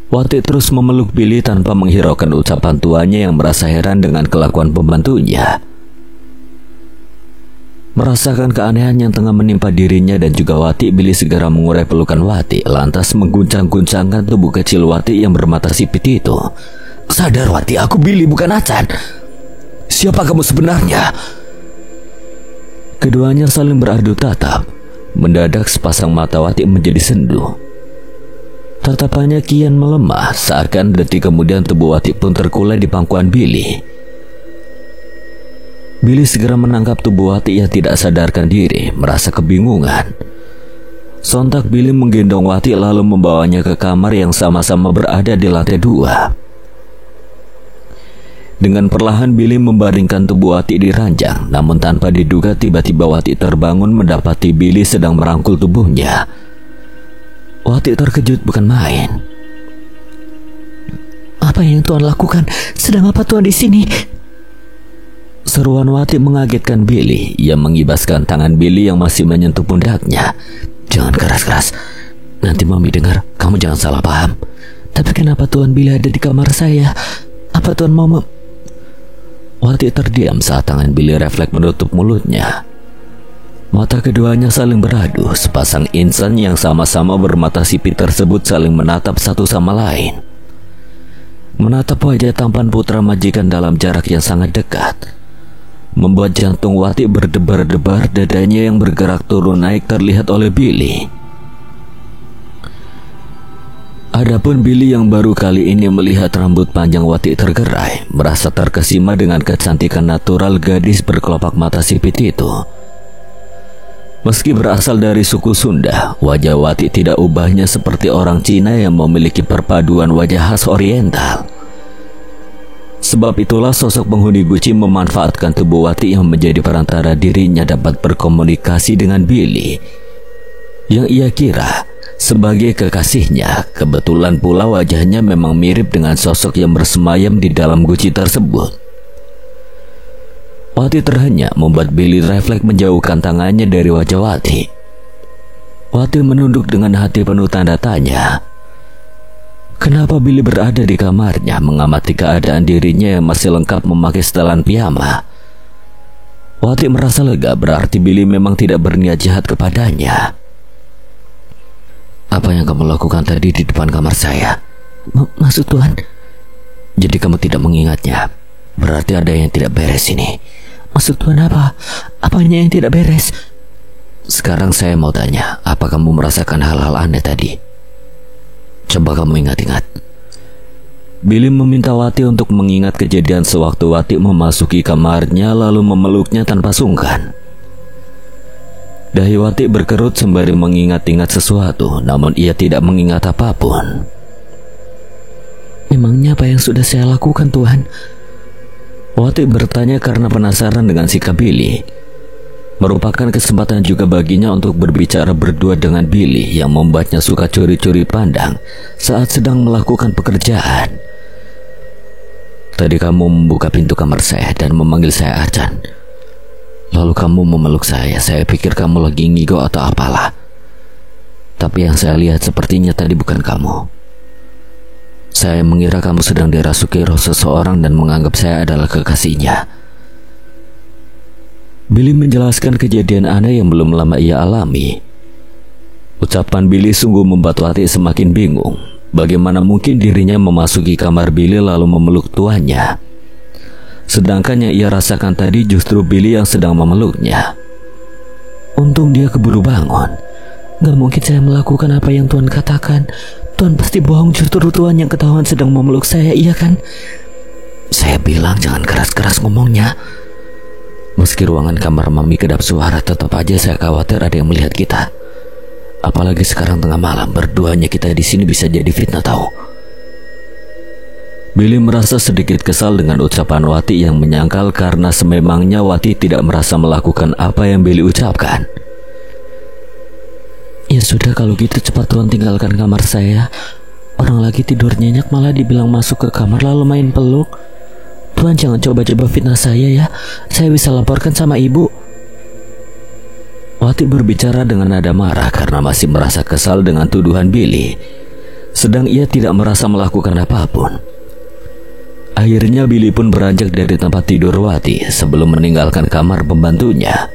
Speaker 2: Wati terus memeluk Billy tanpa menghiraukan ucapan tuanya yang merasa heran dengan kelakuan pembantunya. Merasakan keanehan yang tengah menimpa dirinya dan juga Wati, Billy segera mengurai pelukan Wati, lantas mengguncang-guncangkan tubuh kecil Wati yang bermata sipit itu. "Sadar Wati, aku Billy, bukan Acan. Siapa kamu sebenarnya?" Keduanya saling beradu tatap. Mendadak sepasang mata Wati menjadi sendu. Tatapannya kian melemah, seakan detik kemudian tubuh Wati pun terkulai di pangkuan Billy. Billy segera menangkap tubuh Wati yang tidak sadarkan diri, merasa kebingungan. Sontak Billy menggendong Wati lalu membawanya ke kamar yang sama-sama berada di lantai 2. Dengan perlahan Billy membaringkan tubuh Wati di ranjang, namun tanpa diduga tiba-tiba Wati terbangun mendapati Billy sedang merangkul tubuhnya. Wati terkejut bukan main.
Speaker 1: "Apa yang Tuan lakukan? Sedang apa Tuan di sini?"
Speaker 2: Seruan Wati mengagetkan Billy. Ia mengibaskan tangan Billy yang masih menyentuh pundaknya. "Jangan keras-keras, nanti Mami dengar. Kamu jangan salah paham."
Speaker 1: "Tapi kenapa Tuan Billy ada di kamar saya? Apa Tuan mau
Speaker 2: Wati terdiam saat tangan Billy refleks menutup mulutnya. Mata keduanya saling beradu. Sepasang insan yang sama-sama bermata sipit tersebut saling menatap satu sama lain. Menatap wajah tampan putra majikan dalam jarak yang sangat dekat membuat jantung Wati berdebar-debar. Dadanya yang bergerak turun naik terlihat oleh Billy. Adapun Billy yang baru kali ini melihat rambut panjang Wati tergerai, merasa terkesima dengan kecantikan natural gadis berkelopak mata sipit itu. Meski berasal dari suku Sunda, wajah Wati tidak ubahnya seperti orang Cina yang memiliki perpaduan wajah khas Oriental. Sebab itulah sosok penghuni Guci memanfaatkan tubuh Wati yang menjadi perantara dirinya dapat berkomunikasi dengan Billy, yang ia kira sebagai kekasihnya. Kebetulan pula wajahnya memang mirip dengan sosok yang bersemayam di dalam guci tersebut. Wati terhenyak membuat Billy refleks menjauhkan tangannya dari wajah Wati. Wati menunduk dengan hati penuh tanda tanya. Kenapa Billy berada di kamarnya mengamati keadaan dirinya yang masih lengkap memakai setelan piyama? Wati merasa lega, berarti Billy memang tidak berniat jahat kepadanya.
Speaker 1: Apa yang kamu lakukan tadi di depan kamar saya? Maksud Tuhan? Jadi kamu tidak mengingatnya? Berarti ada yang tidak beres ini. Maksud Tuhan apa? Apanya yang tidak beres? Sekarang saya mau tanya, apa kamu merasakan hal-hal aneh tadi? Coba kamu ingat-ingat.
Speaker 2: Billy meminta Wati untuk mengingat kejadian sewaktu Wati memasuki kamarnya lalu memeluknya tanpa sungkan. Dahi Wati berkerut sembari mengingat-ingat sesuatu, namun ia tidak mengingat apapun.
Speaker 1: Memangnya apa yang sudah saya lakukan, Tuhan?
Speaker 2: Wati bertanya karena penasaran dengan sikap Billy. Merupakan kesempatan juga baginya untuk berbicara berdua dengan Billy yang membuatnya suka curi-curi pandang saat sedang melakukan pekerjaan.
Speaker 1: Tadi kamu membuka pintu kamar saya dan memanggil saya Arcan. Lalu kamu memeluk saya pikir kamu lagi ngigo atau apalah. Tapi yang saya lihat sepertinya tadi bukan kamu. Saya mengira kamu sedang dirasuki roh seseorang dan menganggap saya adalah kekasihnya.
Speaker 2: Billy menjelaskan kejadian aneh yang belum lama ia alami. Ucapan Billy sungguh membuat Wati semakin bingung. Bagaimana mungkin dirinya memasuki kamar Billy lalu memeluk tuannya, sedangkan yang ia rasakan tadi justru Billy yang sedang memeluknya.
Speaker 1: Untung dia keburu bangun. Gak mungkin saya melakukan apa yang Tuhan katakan. Tuhan pasti bohong, justru Tuhan yang ketahuan sedang memeluk saya, iya kan? Saya bilang jangan keras-keras ngomongnya. Meski ruangan kamar Mami kedap suara, tetap aja saya khawatir ada yang melihat kita. Apalagi sekarang tengah malam, berduanya kita di sini bisa jadi fitnah tahu.
Speaker 2: Billy merasa sedikit kesal dengan ucapan Wati yang menyangkal karena sememangnya Wati tidak merasa melakukan apa yang Billy ucapkan.
Speaker 1: Ya sudah kalau gitu cepat Tuhan tinggalkan kamar saya. Orang lagi tidur nyenyak malah dibilang masuk ke kamar lalu main peluk. Tuhan jangan coba-coba fitnah saya ya. Saya bisa laporkan sama ibu.
Speaker 2: Wati berbicara dengan nada marah karena masih merasa kesal dengan tuduhan Billy, sedang ia tidak merasa melakukan apapun. Akhirnya Billy pun beranjak dari tempat tidur Wati sebelum meninggalkan kamar pembantunya.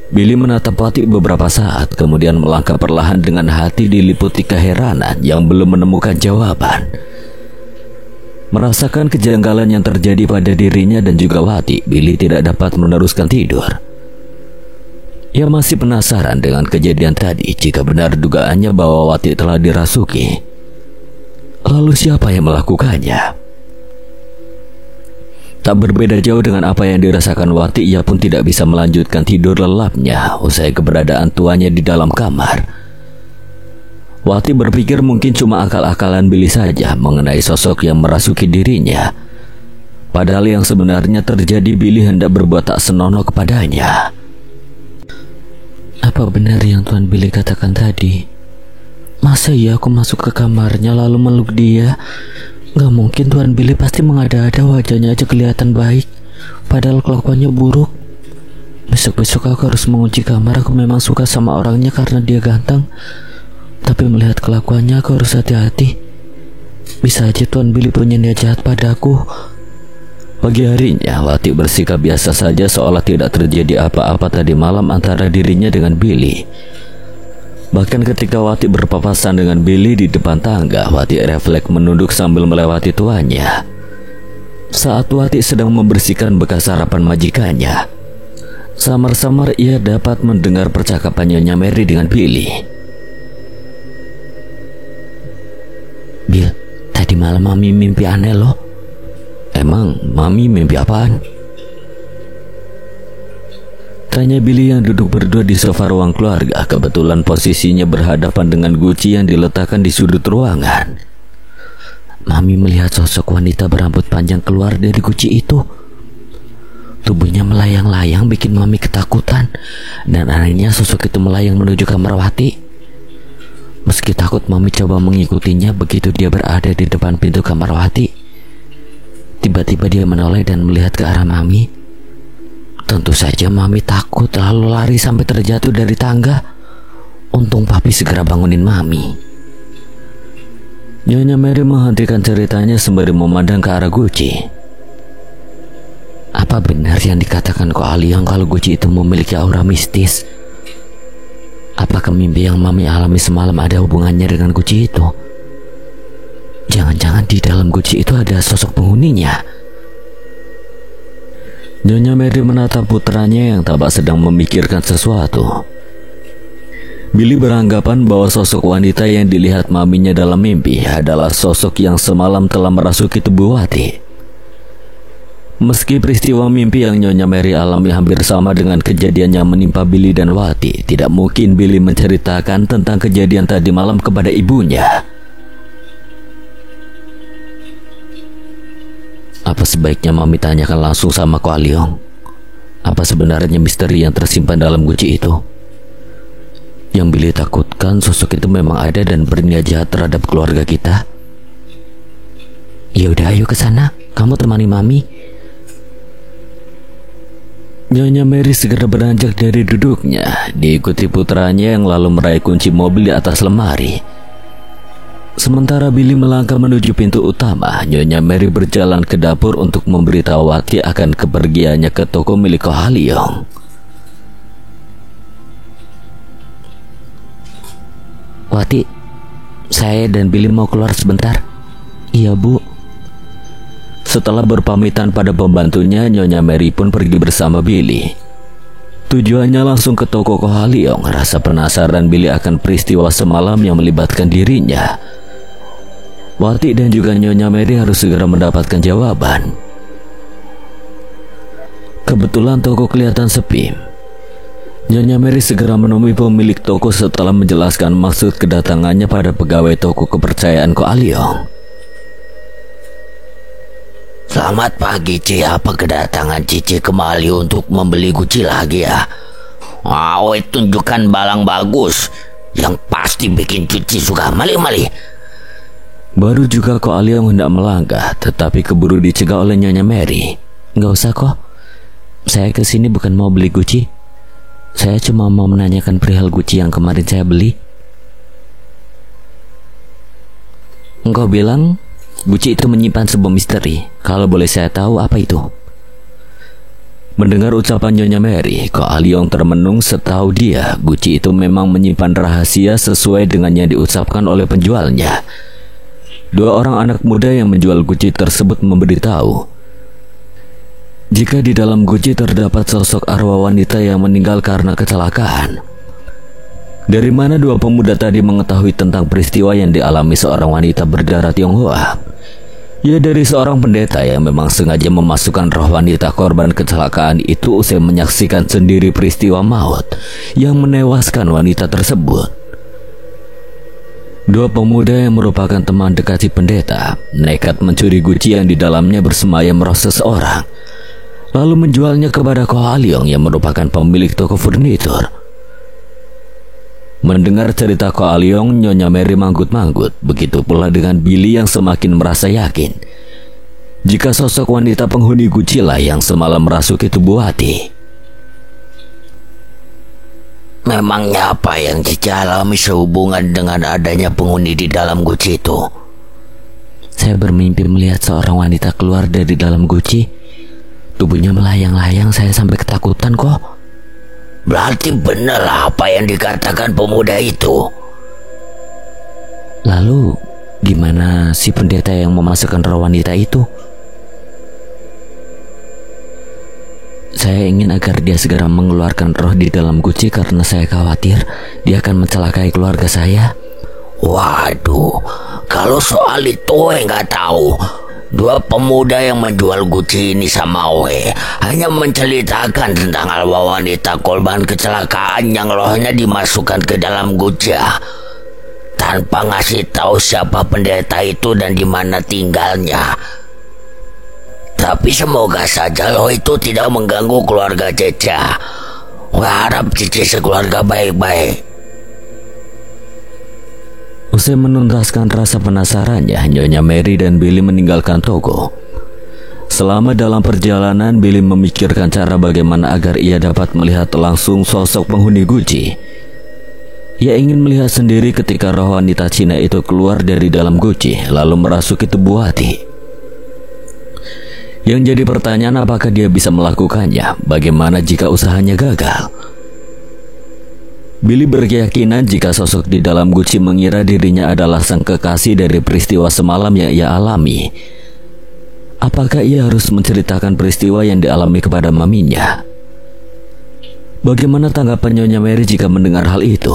Speaker 2: Billy menatap Wati beberapa saat, kemudian melangkah perlahan dengan hati diliputi keheranan yang belum menemukan jawaban. Merasakan kejanggalan yang terjadi pada dirinya dan juga Wati, Billy tidak dapat meneruskan tidur. Ia masih penasaran dengan kejadian tadi. Jika benar dugaannya bahwa Wati telah dirasuki, lalu siapa yang melakukannya? Tak berbeda jauh dengan apa yang dirasakan Wati, ia pun tidak bisa melanjutkan tidur lelapnya usai keberadaan tuannya di dalam kamar. Wati berpikir mungkin cuma akal-akalan Billy saja mengenai sosok yang merasuki dirinya. Padahal yang sebenarnya terjadi, Billy hendak berbuat tak senonoh kepadanya.
Speaker 1: Apa benar yang Tuan Billy katakan tadi? Masa iya aku masuk ke kamarnya lalu meluk dia? Gak mungkin, Tuan Billy pasti mengada-ada, wajahnya aja kelihatan baik padahal kelakuannya buruk. Besok-besok aku harus mengunci kamar. Aku memang suka sama orangnya karena dia ganteng, tapi melihat kelakuannya aku harus hati-hati. Bisa aja Tuan Billy punya niat jahat padaku.
Speaker 2: Pagi harinya Wati bersikap biasa saja seolah tidak terjadi apa-apa tadi malam antara dirinya dengan Billy. Bahkan ketika Wati berpapasan dengan Billy di depan tangga, Wati refleks menunduk sambil melewati tuannya. Saat Wati sedang membersihkan bekas sarapan majikannya, samar-samar ia dapat mendengar percakapan Nyonya Mary dengan Billy.
Speaker 1: Bill, tadi malam Mami mimpi aneh loh.
Speaker 2: Emang Mami mimpi apaan? Tanya Billy yang duduk berdua di sofa ruang keluarga. Kebetulan posisinya berhadapan dengan guci yang diletakkan di sudut ruangan. Mami melihat sosok wanita berambut panjang keluar dari guci itu. Tubuhnya melayang-layang bikin Mami ketakutan. Dan anehnya sosok itu melayang menuju kamar Wati. Meski takut, Mami coba mengikutinya. Begitu dia berada di depan pintu kamar Wati, tiba-tiba dia menoleh dan melihat ke arah Mami. Tentu saja Mami takut, lalu lari sampai terjatuh dari tangga. Untung Papi segera bangunin Mami. Nyonya Mary menghentikan ceritanya sembari memandang ke arah Guci. Apa benar yang dikatakan Ko Aliong kalau Guci itu memiliki aura mistis? Apakah mimpi yang Mami alami semalam ada hubungannya dengan Guci itu? Jangan-jangan di dalam Guci itu ada sosok penghuninya. Nyonya Mary menatap putranya yang tampak sedang memikirkan sesuatu. Billy beranggapan bahwa sosok wanita yang dilihat maminya dalam mimpi adalah sosok yang semalam telah merasuki tubuh Wati. Meski peristiwa mimpi yang Nyonya Mary alami hampir sama dengan kejadian yang menimpa Billy dan Wati, tidak mungkin Billy menceritakan tentang kejadian tadi malam kepada ibunya. Apa sebaiknya Mami tanyakan langsung sama Ko Aliong? Apa sebenarnya misteri yang tersimpan dalam guci itu? Yang Billy takutkan sosok itu memang ada dan berniat jahat terhadap keluarga kita. Ya udah, ayo ke sana. Kamu temani Mami. Nyonya Mary segera beranjak dari duduknya, diikuti putranya yang lalu meraih kunci mobil di atas lemari. Sementara Billy melangkah menuju pintu utama, Nyonya Mary berjalan ke dapur untuk memberitahu Wati akan kepergiannya ke toko milik Ko Aliong. Wati, saya dan Billy mau keluar sebentar. Iya, Bu. Setelah berpamitan pada pembantunya, Nyonya Mary pun pergi bersama Billy. Tujuannya langsung ke toko Ko Aliong. Rasa penasaran Billy akan peristiwa semalam yang melibatkan dirinya. Wati dan juga Nyonya Mary harus segera mendapatkan jawaban. Kebetulan toko kelihatan sepi. Nyonya Mary segera menemui pemilik toko setelah menjelaskan maksud kedatangannya pada pegawai toko kepercayaan Ko Aliong.
Speaker 1: Selamat pagi, Ci. Apa kedatangan Cici kembali untuk membeli guci lagi ya? Tunjukkan balang bagus yang pasti bikin Cici suka. Mali.
Speaker 2: Baru juga Ko Aliong hendak melangkah, tetapi keburu dicegah oleh Nyonya Mary. Nggak usah kok. Saya kesini bukan mau beli guci. Saya cuma mau menanyakan perihal guci yang kemarin saya beli. Engkau bilang guci itu menyimpan sebuah misteri. Kalau boleh saya tahu apa itu? Mendengar ucapan Nyonya Mary, Ko Aliong termenung. Setahu dia, guci itu memang menyimpan rahasia sesuai dengan yang diucapkan oleh penjualnya. Dua orang anak muda yang menjual guci tersebut memberitahu jika di dalam guci terdapat sosok arwah wanita yang meninggal karena kecelakaan. Dari mana dua pemuda tadi mengetahui tentang peristiwa yang dialami seorang wanita berdarah Tionghoa? Ya, dari seorang pendeta yang memang sengaja memasukkan roh wanita korban kecelakaan itu usai menyaksikan sendiri peristiwa maut yang menewaskan wanita tersebut. Dua pemuda yang merupakan teman dekat si pendeta nekat mencuri guci yang di dalamnya bersemayam roh seseorang, lalu menjualnya kepada Ko Aliong yang merupakan pemilik toko furnitur. Mendengar cerita Ko Aliong, Nyonya Mary manggut-manggut. Begitu pula dengan Billy yang semakin merasa yakin jika sosok wanita penghuni guci lah yang semalam merasuki tubuh Wati.
Speaker 1: Memangnya apa yang Cici alami sehubungan dengan adanya penghuni di dalam guci itu?
Speaker 2: Saya bermimpi melihat seorang wanita keluar dari dalam guci. Tubuhnya melayang-layang, saya sampai ketakutan kok.
Speaker 1: Berarti benar apa yang dikatakan pemuda itu.
Speaker 2: Lalu gimana si pendeta yang memasukkan roh wanita itu? Saya ingin agar dia segera mengeluarkan roh di dalam guci karena saya khawatir dia akan mencelakai keluarga saya.
Speaker 1: Waduh, kalau soal itu nggak tahu. Dua pemuda yang menjual guci ini sama Oe hanya menceritakan tentang arwah wanita korban kecelakaan yang rohnya dimasukkan ke dalam guca tanpa ngasih tahu siapa pendeta itu dan di mana tinggalnya. Tapi semoga saja loh itu tidak mengganggu keluarga Ceca. Wah, harap Cici sekeluarga baik-baik.
Speaker 2: Usai menuntaskan rasa penasarannya, Nyonya Mary dan Billy meninggalkan toko. Selama dalam perjalanan, Billy memikirkan cara bagaimana agar ia dapat melihat langsung sosok penghuni guci. Ia ingin melihat sendiri ketika roh wanita Cina itu keluar dari dalam guci lalu merasuki tubuh Wati. Yang jadi pertanyaan, apakah dia bisa melakukannya? Bagaimana jika usahanya gagal? Billy berkeyakinan jika sosok di dalam guci mengira dirinya adalah sang kekasih dari peristiwa semalam yang ia alami. Apakah ia harus menceritakan peristiwa yang dialami kepada maminya? Bagaimana tanggapan Nyonya Mary jika mendengar hal itu?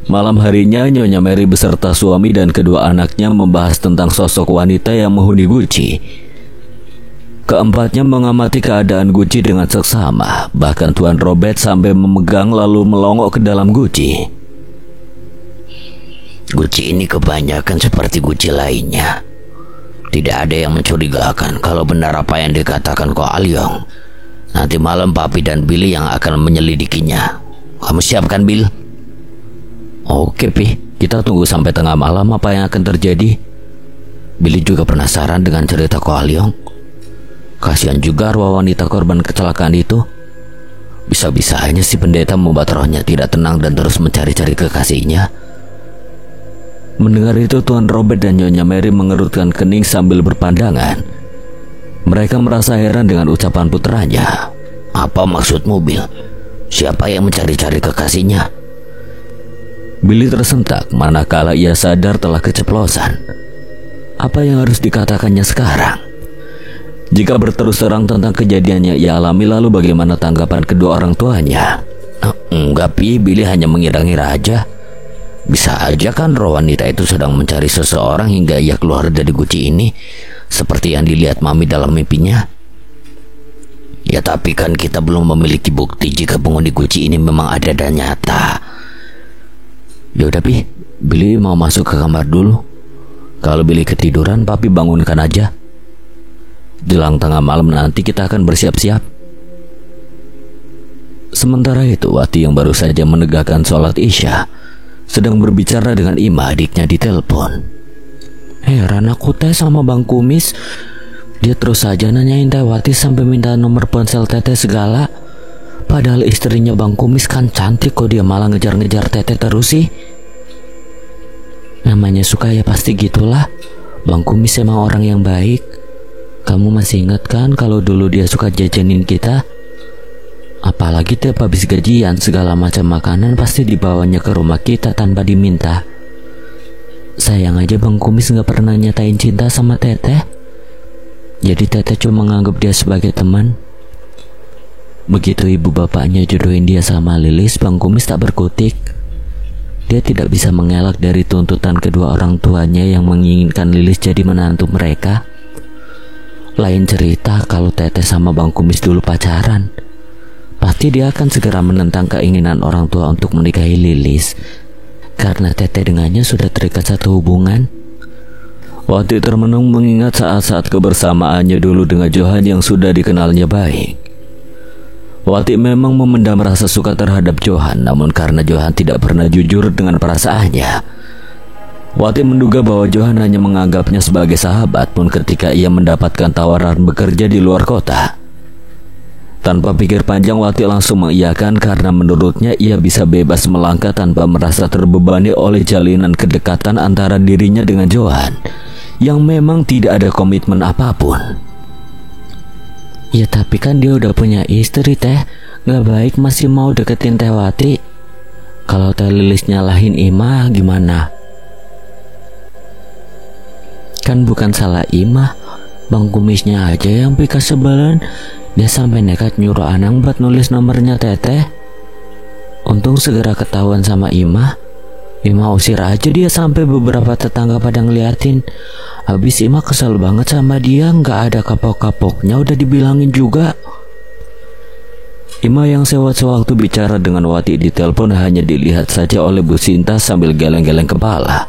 Speaker 2: Malam harinya, Nyonya Mary beserta suami dan kedua anaknya membahas tentang sosok wanita yang menghuni guci. Keempatnya mengamati keadaan guci dengan seksama. Bahkan Tuan Robert sampai memegang lalu melongok ke dalam guci.
Speaker 1: Guci ini kebanyakan seperti guci lainnya. Tidak ada yang mencurigakan kalau benar apa yang dikatakan Ko Alyong. Nanti malam Papi dan Billy yang akan menyelidikinya. Kamu siapkan, Bill?
Speaker 2: Oke, Pi. Kita tunggu sampai tengah malam apa yang akan terjadi.
Speaker 1: Billy juga penasaran dengan cerita Ko Alyong. Kasihan juga arwah wanita korban kecelakaan itu. Bisa-bisanya si pendeta membuat rohnya tidak tenang dan terus mencari-cari kekasihnya.
Speaker 2: Mendengar itu, Tuan Robert dan Nyonya Mary mengerutkan kening sambil berpandangan. Mereka merasa heran dengan ucapan putranya.
Speaker 1: Apa maksudmu, Bill? Siapa yang mencari-cari kekasihnya?
Speaker 2: Billy tersentak manakala ia sadar telah keceplosan. Apa yang harus dikatakannya sekarang? Jika berterus terang tentang kejadiannya ia alami, lalu bagaimana tanggapan kedua orang tuanya?
Speaker 1: Enggak, Pi. Billy hanya mengira-ngira aja. Bisa aja kan roh wanita itu sedang mencari seseorang hingga ia keluar dari guci ini, seperti yang dilihat Mami dalam mimpinya. Ya tapi kan kita belum memiliki bukti jika penghuni guci ini memang ada dan nyata.
Speaker 2: Yaudah, Pi. Billy mau masuk ke kamar dulu. Kalau Billy ketiduran, Papi bangunkan aja. Jelang tengah malam nanti kita akan bersiap-siap. Sementara itu, Wati yang baru saja menegakkan sholat Isya sedang berbicara dengan Ima, adiknya, di telepon.
Speaker 3: Heran aku teh sama Bang Kumis. Dia terus saja nanyain Teh Wati sampai minta nomor ponsel Teteh segala. Padahal istrinya Bang Kumis kan cantik, kok dia malah ngejar-ngejar Teteh terus sih. Namanya suka ya pasti gitulah. Bang Kumis emang orang yang baik. Kamu masih ingat kan kalau dulu dia suka jajanin kita? Apalagi tiap habis gajian segala macam makanan pasti dibawanya ke rumah kita tanpa diminta. Sayang aja Bang Kumis gak pernah nyatain cinta sama Teteh. Jadi Teteh cuma nganggap dia sebagai teman. Begitu ibu bapaknya jodohin dia sama Lilis, Bang Kumis tak berkutik. Dia tidak bisa mengelak dari tuntutan kedua orang tuanya yang menginginkan Lilis jadi menantu mereka. Lain cerita kalau Teteh sama Bang Kumis dulu pacaran. Pasti dia akan segera menentang keinginan orang tua untuk menikahi Lilis, karena Teteh dengannya sudah terikat satu hubungan.
Speaker 2: Wati termenung mengingat saat-saat kebersamaannya dulu dengan Johan yang sudah dikenalnya baik. Wati memang memendam rasa suka terhadap Johan, namun karena Johan tidak pernah jujur dengan perasaannya, Wati menduga bahwa Johan hanya menganggapnya sebagai sahabat pun ketika ia mendapatkan tawaran bekerja di luar kota. Tanpa pikir panjang, Wati langsung mengiyakan karena menurutnya ia bisa bebas melangkah tanpa merasa terbebani oleh jalinan kedekatan antara dirinya dengan Johan yang memang tidak ada komitmen apapun.
Speaker 3: Ya tapi kan dia udah punya istri Teh. Gak baik masih mau deketin Teh Wati. Kalau Teh Lilis nyalahin Ima gimana? Kan bukan salah Ima, Bang Kumisnya aja yang pika sebelan. Dia sampai nekat nyuruh Anang buat nulis nomornya Teteh. Untung segera ketahuan sama Ima. Ima usir aja dia sampai beberapa tetangga pada ngeliatin. Habis Ima kesel banget sama dia, nggak ada kapok-kapoknya udah dibilangin juga.
Speaker 2: Ima yang sewaktu bicara dengan Wati di telepon hanya dilihat saja oleh Bu Sinta sambil geleng-geleng kepala.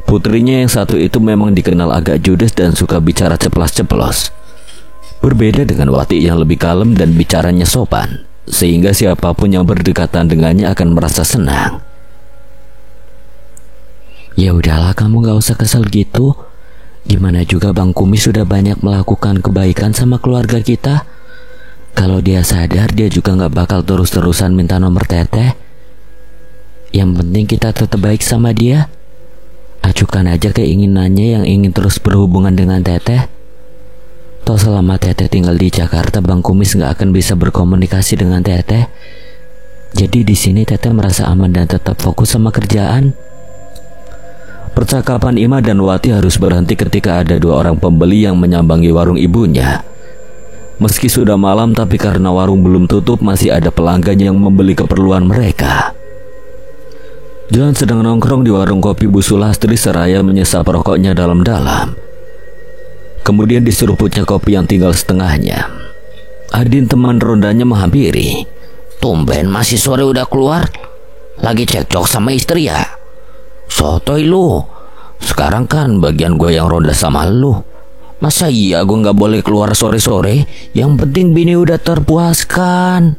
Speaker 2: Putrinya yang satu itu memang dikenal agak judes dan suka bicara ceplas-ceplos. Berbeda dengan Wati yang lebih kalem dan bicaranya sopan, sehingga siapapun yang berdekatan dengannya akan merasa senang.
Speaker 3: Ya udahlah, kamu gak usah kesel gitu. Gimana juga Bang Kumis sudah banyak melakukan kebaikan sama keluarga kita. Kalau dia sadar, dia juga gak bakal terus-terusan minta nomor Teteh. Yang penting kita tetap baik sama dia. Acukan aja keinginannya yang ingin terus berhubungan dengan Teteh. Toh selama Teteh tinggal di Jakarta, Bang Kumis gak akan bisa berkomunikasi dengan Teteh. Jadi di sini Teteh merasa aman dan tetap fokus sama kerjaan.
Speaker 2: Percakapan Ima dan Wati harus berhenti ketika ada dua orang pembeli yang menyambangi warung ibunya. Meski sudah malam, tapi karena warung belum tutup, masih ada pelanggan yang membeli keperluan mereka. Johan sedang nongkrong di warung kopi Bu Sulastri seraya menyesap rokoknya dalam-dalam. Kemudian diseruputnya kopi yang tinggal setengahnya. Adin, teman rondanya, menghampiri.
Speaker 1: Tumben masih sore udah keluar. Lagi cekcok sama istri ya? Sotoy lu. Sekarang kan bagian gue yang ronda sama lu. Masa iya gue gak boleh keluar sore-sore? Yang penting bini udah terpuaskan.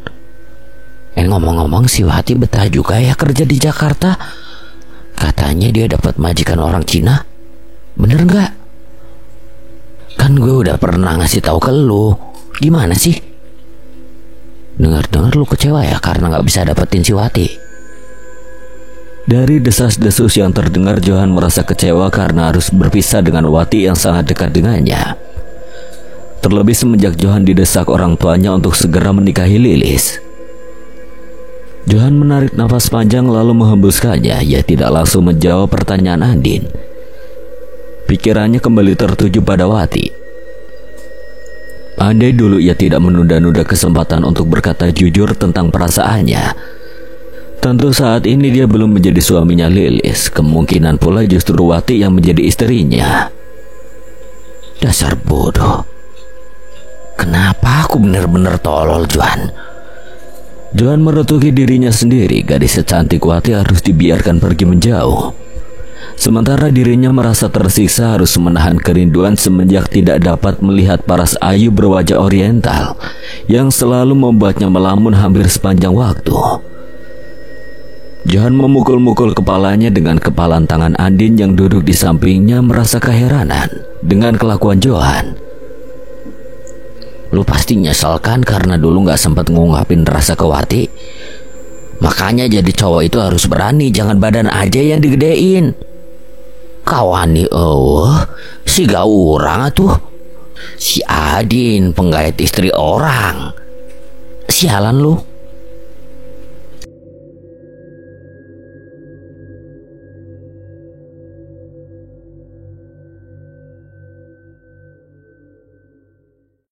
Speaker 1: Ngomong-ngomong, si Wati betah juga ya kerja di Jakarta. Katanya dia dapat majikan orang Cina. Bener gak? Kan gue udah pernah ngasih tahu ke lu. Gimana sih? Dengar-dengar lu kecewa ya karena gak bisa dapetin si Wati.
Speaker 2: Dari desas-desus yang terdengar, Johan merasa kecewa karena harus berpisah dengan Wati yang sangat dekat dengannya. Terlebih semenjak Johan didesak orang tuanya untuk segera menikahi Lilis. Johan menarik nafas panjang lalu menghembuskannya. Ia tidak langsung menjawab pertanyaan Andin. Pikirannya kembali tertuju pada Wati. Andai dulu ia tidak menunda-nunda kesempatan untuk berkata jujur tentang perasaannya, tentu saat ini dia belum menjadi suaminya Lilis. Kemungkinan pula justru Wati yang menjadi istrinya.
Speaker 1: Dasar bodoh. Kenapa aku benar-benar tolol, Johan?
Speaker 2: Johan merutuki dirinya sendiri. Gadis secantik Wati harus dibiarkan pergi menjauh, sementara dirinya merasa tersiksa harus menahan kerinduan semenjak tidak dapat melihat paras ayu berwajah oriental yang selalu membuatnya melamun hampir sepanjang waktu. Johan memukul-mukul kepalanya dengan kepalan tangan Andin yang duduk di sampingnya, merasa keheranan dengan kelakuan Johan.
Speaker 1: Lu pasti nyesel kan karena dulu gak sempat ngungkapin rasa ke Wati. Makanya jadi cowok itu harus berani, jangan badan aja yang digedein. Kawani si gaurang atuh. Si Adin penggait istri orang. Sialan lu.